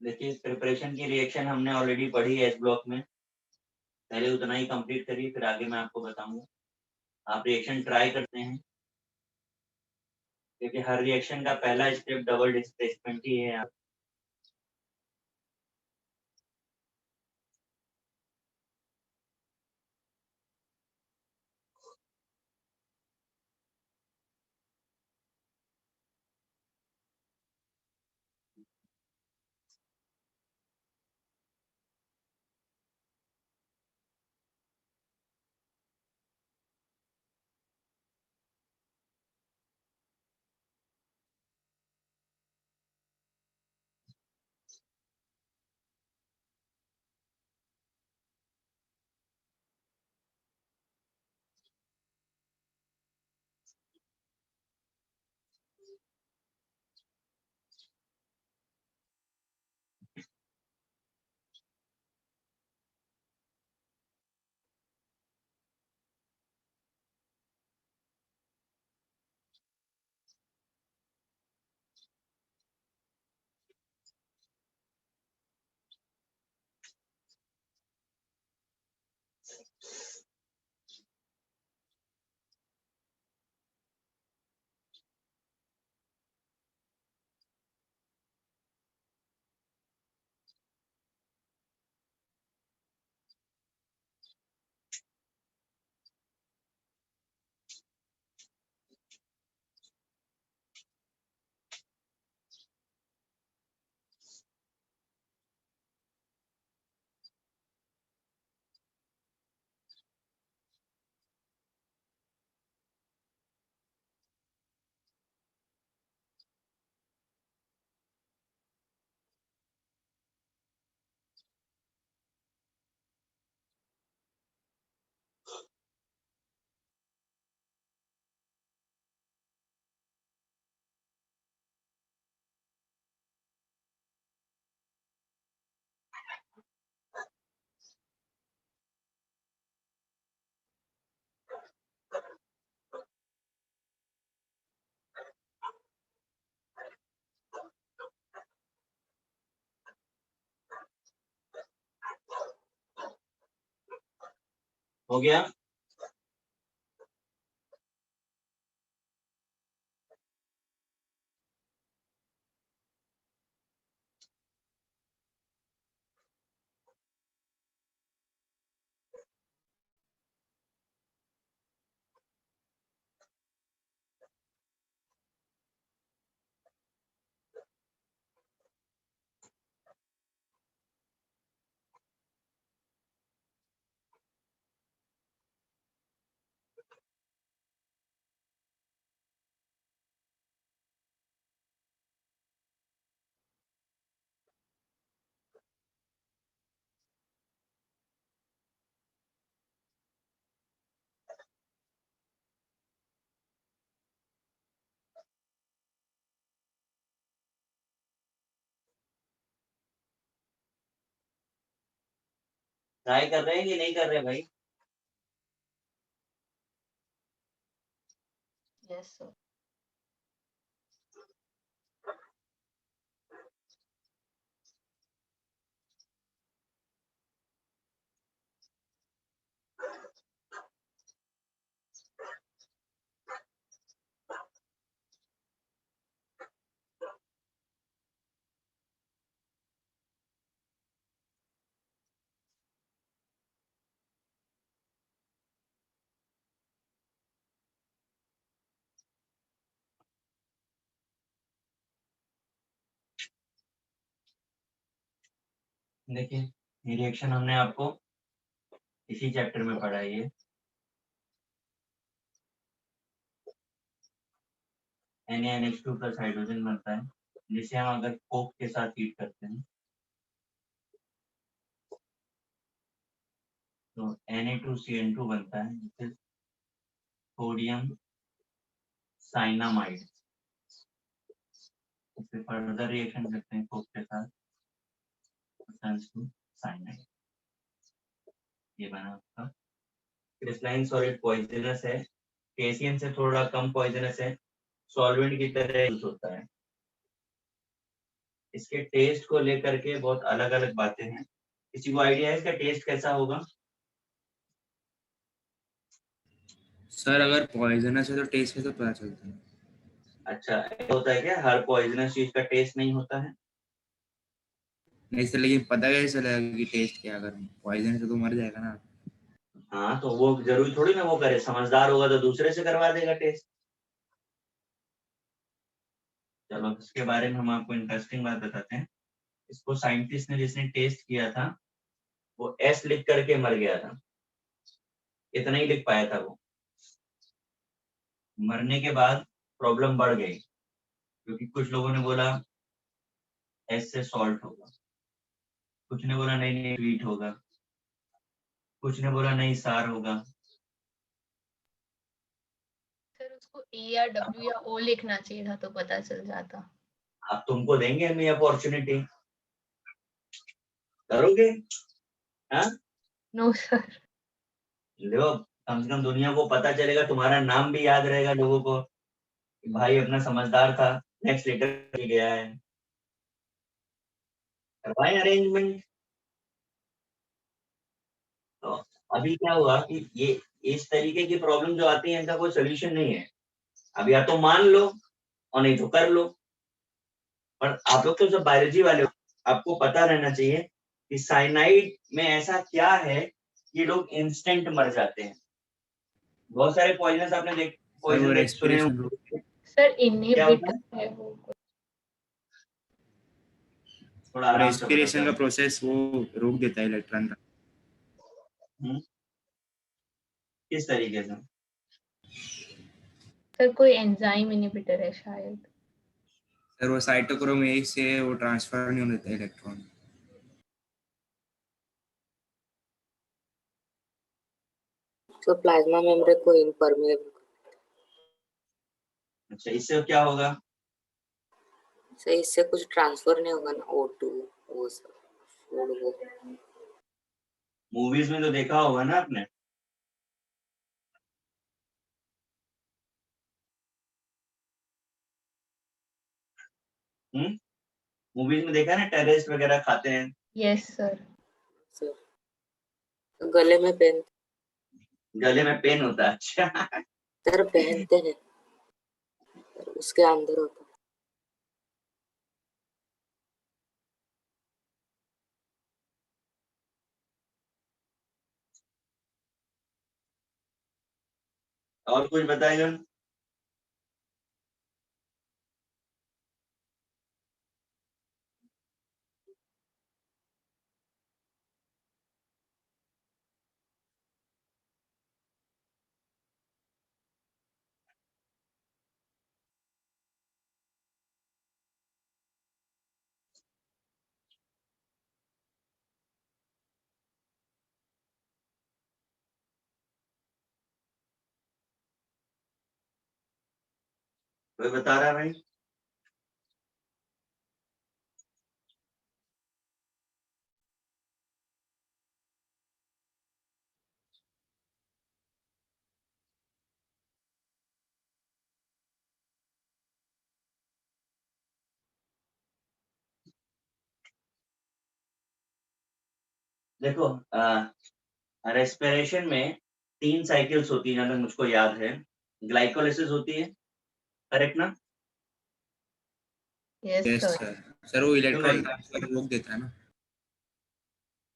देखिए प्रिपरेशन की रिएक्शन हमने ऑलरेडी पढ़ी है इस ब्लॉक में। पहले उतना ही कंप्लीट करिए, फिर आगे मैं आपको बताऊंगा। आप रिएक्शन ट्राई करते हैं, क्योंकि हर रिएक्शन का पहला स्टेप डबल डिस्प्लेसमेंट ही है। हो गया? ट्राई कर रहे हैं कि नहीं कर रहे भाई? Yes sir. देखिए ये रिएक्शन हमने आपको इसी चैप्टर में पढ़ाई है। NaNH2 प्लस हाइड्रोजन बनता है, जिसे हम अगर कोक के साथ हीट करते हैं तो Na2CN2 बनता है, जिसे सोडियम साइनामाइड। इससे फर्दर रिएक्शन करते हैं कोक के साथ, साइनाइड। ये बना आपका क्रिस्टलाइन सॉलिड पॉइजनस है, केसीएन से थोड़ा कम पॉइजनस है, सॉल्वेंट की तरह यूज होता है। इसके टेस्ट को लेकर के बहुत अलग अलग बातें हैं। किसी को आइडिया है इसका टेस्ट कैसा होगा? सर अगर पॉइजनस है तो टेस्ट से तो पता चलता है। अच्छा, होता है क्या हर पॉइजनस चीज का टेस्ट नहीं होता है? नहीं सर, लेकिन पता कैसे चलेगा कि टेस्ट क्या? अगर पॉइजन है तो मर जाएगा ना। हाँ तो वो जरूरी थोड़ी ना वो करे, समझदार होगा तो दूसरे से करवा देगा टेस्ट। चलो इसके बारे में हम आपको इंटरेस्टिंग बात बताते हैं। इसको साइंटिस्ट ने जिसने टेस्ट किया था वो एस लिख करके मर गया था, इतना ही लिख पाया था वो। मरने के बाद प्रॉब्लम बढ़ गई, क्योंकि कुछ लोगों ने बोला एस से सॉल्ट होगा, कुछ ने बोला नहीं नहीं स्वीट होगा, कुछ ने बोला नहीं सार होगा। सर उसको ए या डब्ल्यू या ओ लिखना चाहिए था तो पता चल जाता। अब तुमको देंगे हम ये अपॉर्चुनिटी, करोगे? हाँ नो सर। लो, कम से कम दुनिया को पता चलेगा, तुम्हारा नाम भी याद रहेगा लोगों को कि भाई अपना समझदार था, नेक्स्ट लेटर गया है। करवाएं अरेंजमेंट। तो अभी क्या हुआ कि ये इस तरीके की प्रॉब्लम जो आती है इनका कोई सोल्यूशन नहीं है। अब या तो मान लो और नहीं तो कर लो। पर आप लोग तो सब बायोलॉजी वाले हो, आपको पता रहना चाहिए कि साइनाइड में ऐसा क्या है कि लोग इंस्टेंट मर जाते हैं। बहुत सारे पॉइजनस आपने सर वो पॉइजन सुने रेस्पिरेशन होंगे। सर क्या होता इनहिबिटर है? है वो। थोड़ा आराम से रेस्पिरेशन का बताता प्रोसेस वो रोक देता है इलेक्ट्रॉन का। हूँ। किस तरीके से? सर कोई एंजाइम इनहिबिटर है शायद। सर वो साइटोक्रोम 1 से वो ट्रांसफर नहीं होने देता इलेक्ट्रॉन। तो प्लाज्मा मेम्ब्रेन को इम्परमेबल। अच्छा, इससे क्या होगा? सही, इससे कुछ ट्रांसफर नहीं होगा ना O2 वो सब फूड वो। मूवीज में तो देखा होगा ना आपने। मूवीज में देखा है ना, टेररिस्ट वगैरह खाते हैं। Yes sir. सर गले में पेन। गले में पेन होता है। अच्छा, सर पहनते हैं, उसके अंदर होता है। और कुछ बताएगा? कोई बता रहा है भाई? देखो, रेस्पिरेशन में 3 साइकिल्स होती है जहां तक मुझको याद है। ग्लाइकोलाइसिस होती है, करेक्ट ना? Yes yes sir. Sir. Sir वो इलेक्ट्रॉन भाई? ट्रांसफर रोक देता है ना।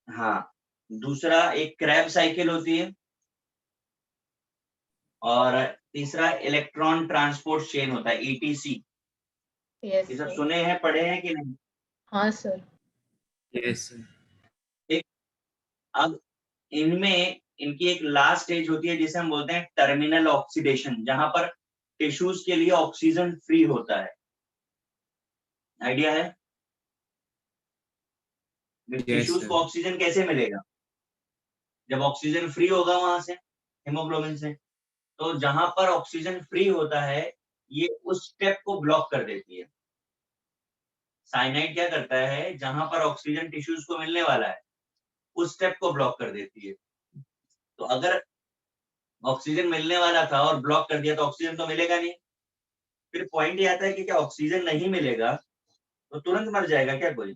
हाँ, दूसरा एक क्रैब साइकिल होती है, और तीसरा इलेक्ट्रॉन ट्रांसपोर्ट चेन होता है, ETC। यस ये सब सर। सुने हैं, पढ़े हैं कि नहीं? हाँ सर। Yes sir. ठीक। अब इनमें इनकी एक लास्ट स्टेज होती है जिसे हम बोलते हैं टर्मिनल ऑक्सीडेशन, जहां पर टिश्यूज के लिए ऑक्सीजन फ्री होता है। आइडिया है? यस टिश्यूज को सर। ऑक्सीजन कैसे मिलेगा? जब ऑक्सीजन फ्री होगा वहां से, हेमोग्लोबिन से। तो जहां पर ऑक्सीजन फ्री होता है, ये उस स्टेप को ब्लॉक कर देती है। साइनाइड क्या करता है, जहां पर ऑक्सीजन टिश्यूज को मिलने वाला है, उस स्टेप को ब्लॉक कर देती है। तो अगर ऑक्सीजन मिलने वाला था और ब्लॉक कर दिया तो ऑक्सीजन तो मिलेगा नहीं। फिर पॉइंट ये आता है कि क्या ऑक्सीजन नहीं मिलेगा तो तुरंत मर जाएगा क्या कोई?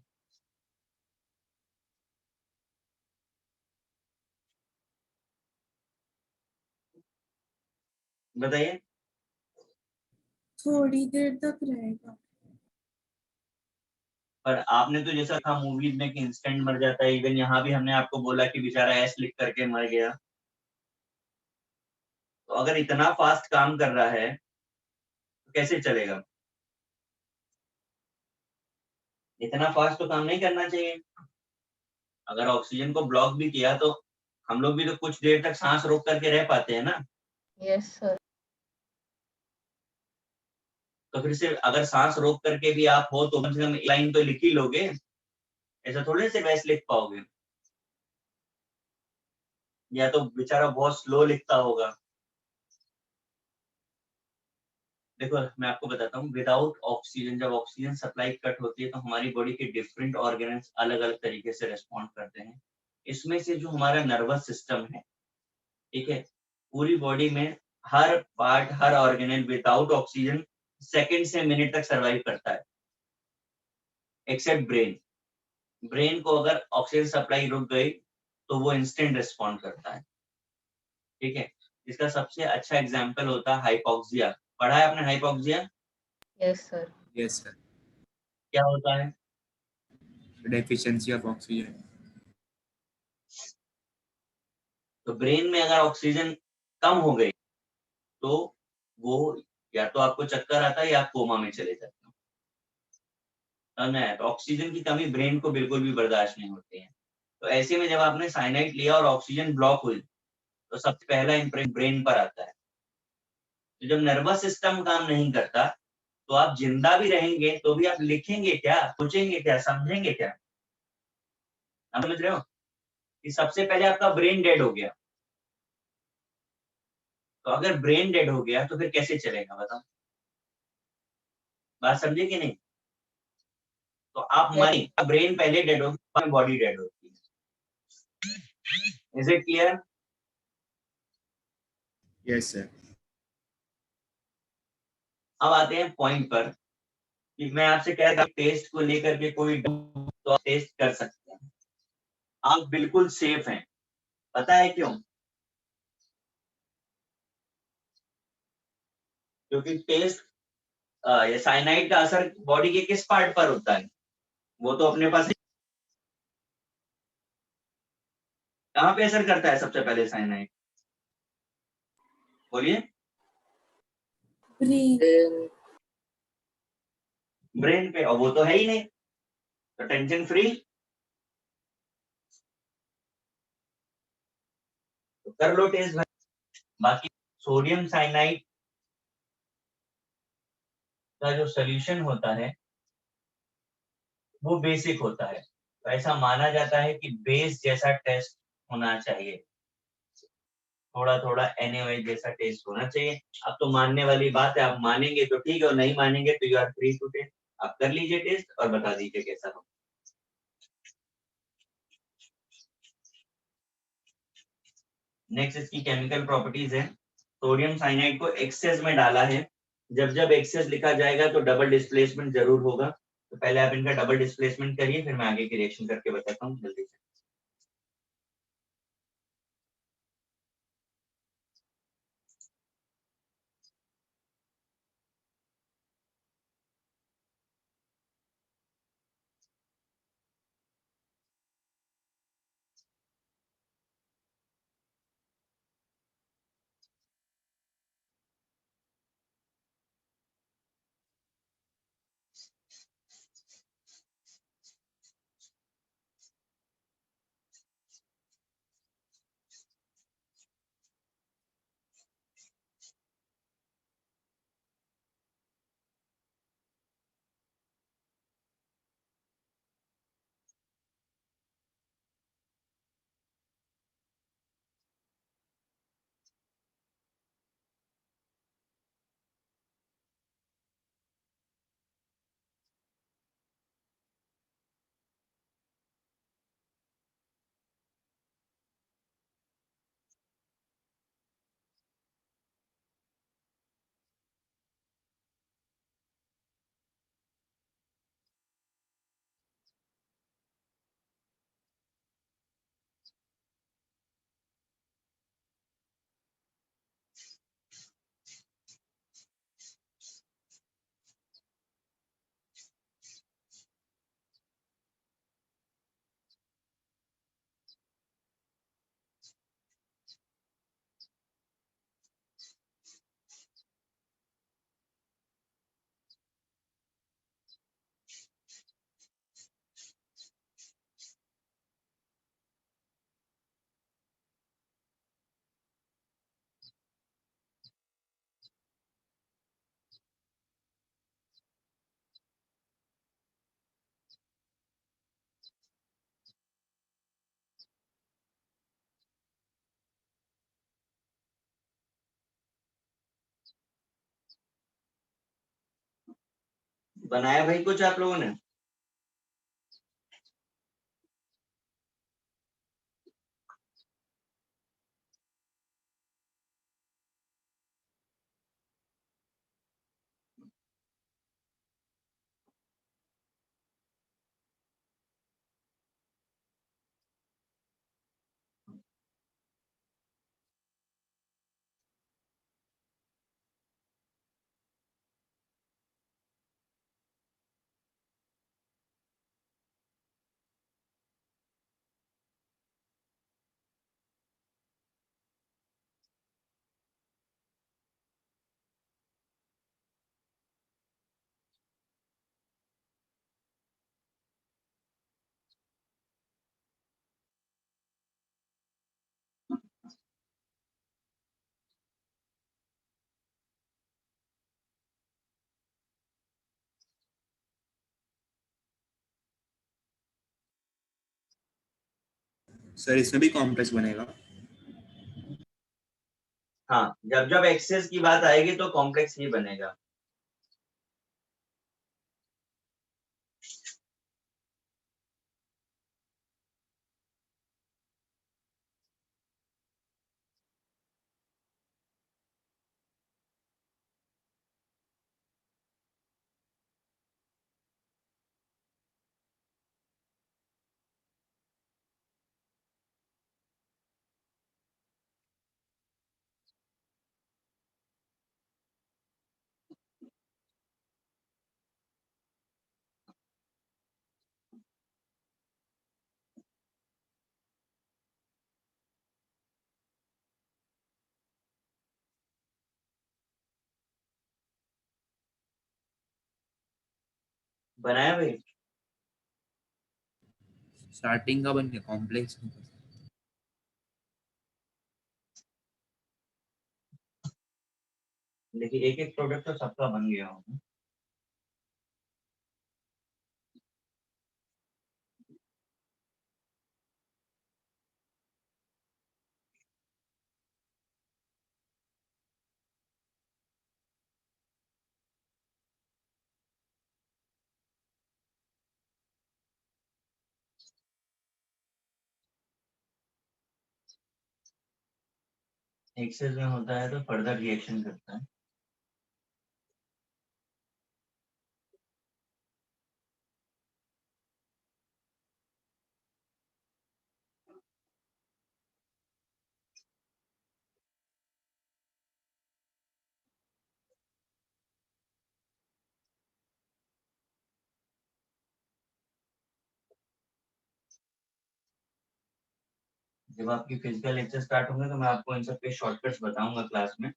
बताइए। थोड़ी देर तक रहेगा। पर आपने तो जैसा था मूवीज में कि इंस्टेंट मर जाता है, इवन यहाँ भी हमने आपको बोला कि बेचारा एस लिख करके मर गया। तो अगर इतना फास्ट काम कर रहा है तो कैसे चलेगा? इतना फास्ट तो काम नहीं करना चाहिए। अगर ऑक्सीजन को ब्लॉक भी किया तो हम लोग भी तो कुछ देर तक सांस रोक करके रह पाते हैं ना। Yes sir. तो फिर से अगर सांस रोक करके भी आप हो तो कम से कम एक लाइन तो लिख ही लोगे। ऐसा थोड़े से वैसे लिख पाओगे, या तो बेचारा बहुत स्लो लिखता होगा। देखो मैं आपको बताता हूँ, विदाउट ऑक्सीजन, जब ऑक्सीजन सप्लाई कट होती है तो हमारी बॉडी के डिफरेंट ऑर्गेन्स अलग अलग तरीके से रेस्पॉन्ड करते हैं। इसमें से जो हमारा नर्वस सिस्टम है, ठीक है, पूरी बॉडी में हर पार्ट, हर ऑर्गेनल विदाउट ऑक्सीजन सेकंड से मिनट तक सरवाइव करता है, एक्सेप्ट ब्रेन। ब्रेन को अगर ऑक्सीजन सप्लाई रुक गई तो वो इंस्टेंट रिस्पॉन्ड करता है। ठीक है, इसका सबसे अच्छा एग्जाम्पल होता है हाइपोक्सिया। पढ़ा है आपने hypoxia? Yes sir. Yes sir. क्या होता है? Deficiency of oxygen. तो ब्रेन में अगर ऑक्सीजन कम हो गई तो वो या तो आपको चक्कर आता है या आप कोमा में चले जाते हो। समझ में आया? तो ऑक्सीजन की कमी ब्रेन को बिल्कुल भी बर्दाश्त नहीं होती है। तो ऐसे में जब आपने साइनाइड लिया और ऑक्सीजन ब्लॉक हुई तो सबसे पहला इम्प्रेशन ब्रेन पर आता है। तो जब नर्वस सिस्टम काम नहीं करता तो आप जिंदा भी रहेंगे तो भी आप लिखेंगे क्या, सोचेंगे क्या, समझेंगे क्या? आप समझ रहे हो कि सबसे पहले आपका ब्रेन डेड हो गया। तो अगर ब्रेन डेड हो गया तो फिर कैसे चलेगा बताओ? बात समझे कि नहीं? तो आप यस। मानिए ब्रेन पहले डेड होगी, बाद में बॉडी डेड होती है। Is it clear? Yes sir. अब आते हैं पॉइंट पर कि मैं आपसे कह रहा टेस्ट को लेकर के कोई तो आप टेस्ट कर सकते हैं, आप बिल्कुल सेफ हैं। पता है क्यों? क्योंकि टेस्ट ये साइनाइड का असर बॉडी के किस पार्ट पर होता है, वो तो अपने पास कहाँ पे असर करता है सबसे पहले साइनाइड, बोलिए। ब्रेन। ब्रेन पे, और वो तो है ही नहीं, तो टेंशन फ्री। तो कर लो टेस्ट भाई। बाकी सोडियम साइनाइड का जो सोल्यूशन होता है वो बेसिक होता है, तो ऐसा माना जाता है कि बेस जैसा टेस्ट होना चाहिए, थोड़ा थोड़ा NaOH जैसा टेस्ट होना चाहिए। अब तो मानने वाली बात है, आप मानेंगे तो ठीक है और नहीं मानेंगे तो you are free to test. आप कर लीजिए टेस्ट और बता दीजिए कैसा हो। नेक्स्ट इसकी केमिकल प्रॉपर्टीज है। सोडियम साइनाइड को एक्सेस में डाला है, जब जब एक्सेस लिखा जाएगा तो डबल डिस्प्लेसमेंट जरूर होगा, तो पहले आप इनका डबल डिस्प्लेसमेंट करिए, फिर मैं आगे की रिएक्शन करके बताता हूँ जल्दी से। बनाया भाई कुछ आप लोगों ने? सर इसमें भी कॉम्प्लेक्स बनेगा? हाँ, जब जब एक्सेस की बात आएगी तो कॉम्प्लेक्स ही बनेगा। बनाया भाई? स्टार्टिंग का बन गया, कॉम्प्लेक्स। देखिए एक एक प्रोडक्ट तो सबका बन गया होगा। एक्सेस में होता है तो फर्दर रिएक्शन करता है। जब आपकी फिजिकल लेक्चर स्टार्ट होंगे तो मैं आपको इन सब के शॉर्टकट्स बताऊंगा क्लास में।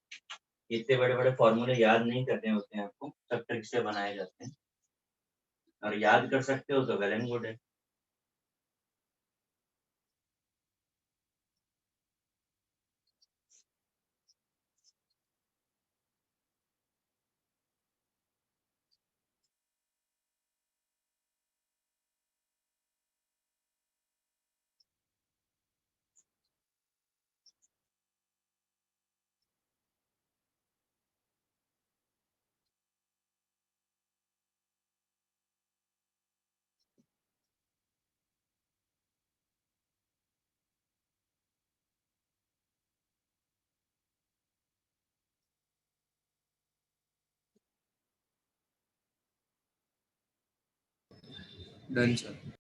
इतने बड़े बड़े फॉर्मूले याद नहीं करने होते हैं आपको, सब ट्रिक से बनाए जाते हैं, और याद कर सकते हो तो वेल एंड गुड है। Done sir.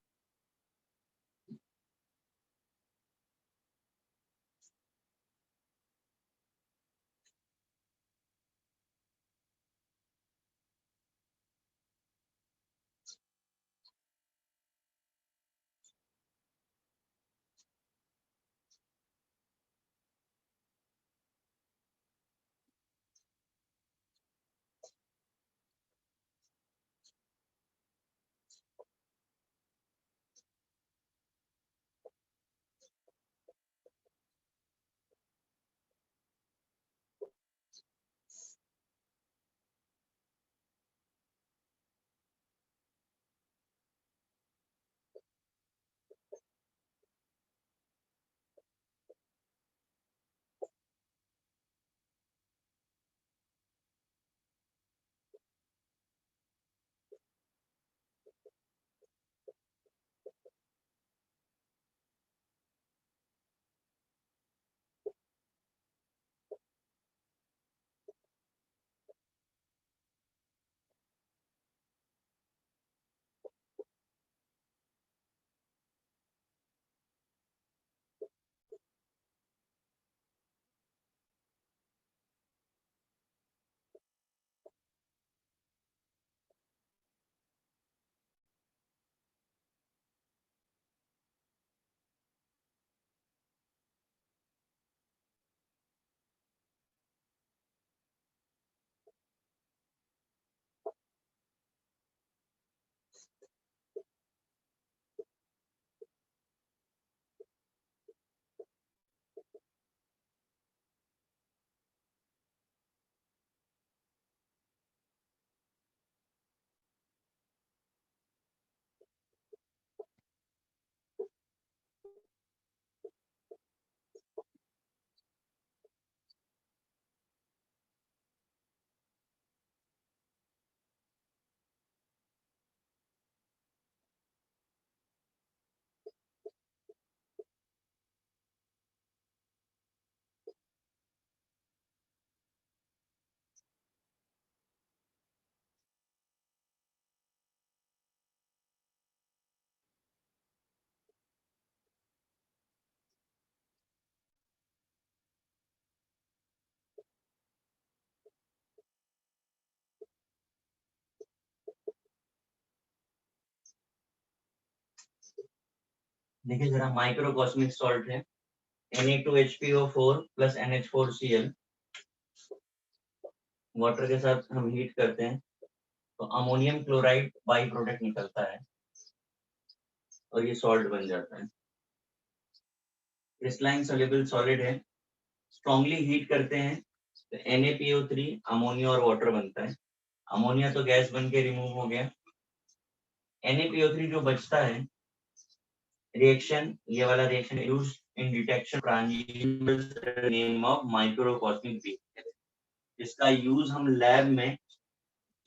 देखिए जरा माइक्रोकॉस्मिक सॉल्ट है Na2HPO4 प्लस NH4Cl। वाटर के साथ हम हीट करते हैं तो अमोनियम क्लोराइड बाई प्रोडक्ट निकलता है और ये सॉल्ट बन जाता है। क्रिस्टलाइन सोल्यूबल सॉलिड है, स्ट्रांगली हीट करते हैं तो NaPO3 अमोनिया और वाटर बनता है। अमोनिया तो गैस बन के रिमूव हो गया। NaPO3 जो बचता है, रिएक्शन, ये वाला reaction use in detection name of microcosmic beam, जिसका यूज हम लैब में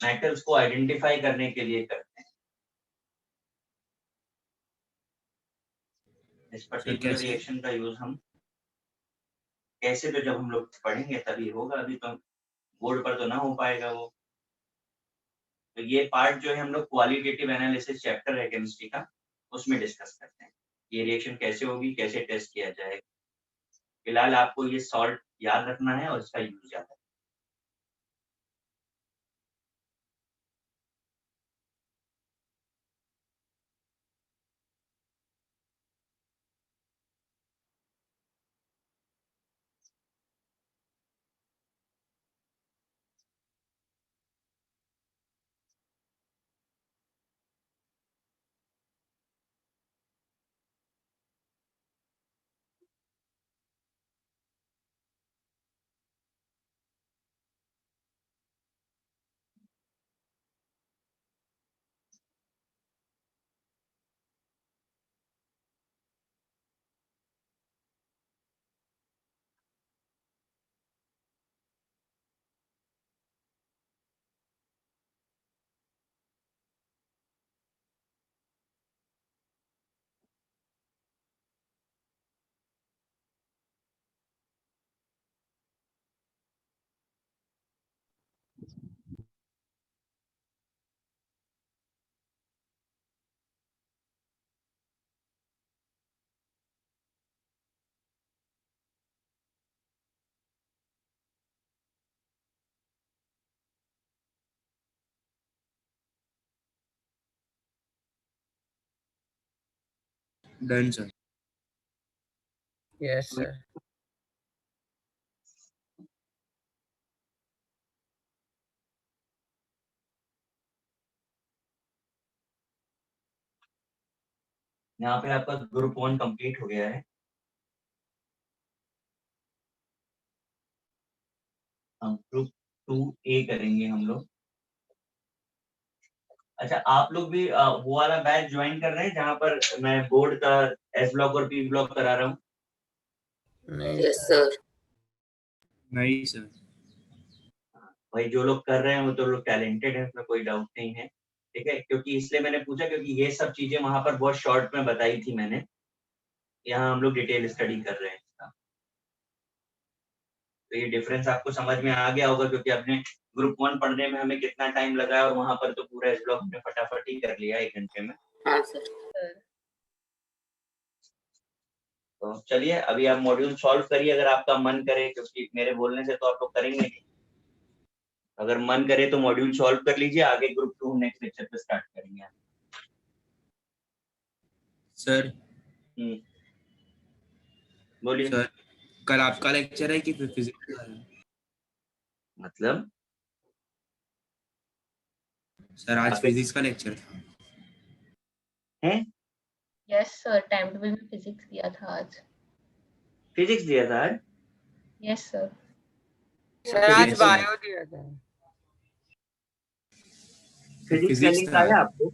मेटल्स को आइडेंटिफाई करने के लिए करते हैं। इस पर्टिकुलर कैसे? रिएक्शन का यूज हम कैसे, तो जब हम लोग पढ़ेंगे तभी होगा, अभी तो बोर्ड पर तो ना हो पाएगा वो। तो ये पार्ट जो है हम लोग क्वालिटेटिव एनालिसिस चैप्टर है केमिस्ट्री का, उसमें डिस्कस करते हैं ये रिएक्शन कैसे होगी, कैसे टेस्ट किया जाएगा। फिलहाल आपको ये सॉल्ट याद रखना है और इसका यूज याद रखना है। Done sir. Yes sir. यहाँ पे आपका ग्रुप 1 कंप्लीट हो गया है। हम ग्रुप 2A करेंगे हम लोग। अच्छा, आप लोग भी वो वाला बैच ज्वाइन कर रहे हैं जहाँ पर मैं बोर्ड का S ब्लॉक और P ब्लॉक करा रहा हूँ? नहीं यस सर। नहीं सर। भाई जो लोग कर रहे हैं वो तो लोग टैलेंटेड है, उसमें कोई डाउट नहीं है, ठीक है। क्योंकि इसलिए मैंने पूछा क्योंकि ये सब चीजें वहां पर बहुत शॉर्ट में बताई थी मैंने, यहाँ हम लोग डिटेल स्टडी कर रहे हैं इसका। तो ये डिफरेंस आपको समझ में आ गया होगा, क्योंकि आपने ग्रुप 1 पढ़ने में हमें कितना टाइम लगा है और वहां पर तो पूरा एस ब्लॉक में फटाफट ही कर लिया 1 घंटे में। हाँ सर। तो चलिए अभी आप मॉड्यूल सॉल्व करिए अगर आपका मन करे, क्योंकि मेरे बोलने से तो आप लोग करेंगे नहीं। अगर मन करे तो मॉड्यूल सॉल्व कर लीजिए, आगे ग्रुप 2 नेक्स्ट लेक्चर पे स्टार्ट करेंगे। सर बोलिए। सर कल आपका लेक्चर है कि फिर फिजिक्स का है? मतलब सर आज आप फिजिक्स का लेक्चर था। हैं? यस सर, टाइम टेबल में फिजिक्स दिया था आज। फिजिक्स दिया था आज? Yes sir. सर आज Yes, बायो दिया था। फिजिक्स का फिजिक्स लिंक था। आया आपको?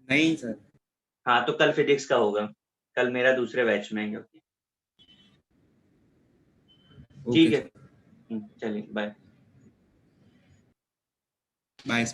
नहीं सर। हाँ तो कल फिजिक्स का होगा, कल मेरा दूसरे बैच में है क्योंकि। ठीक ओके है, चलिए बाय। Bye sir.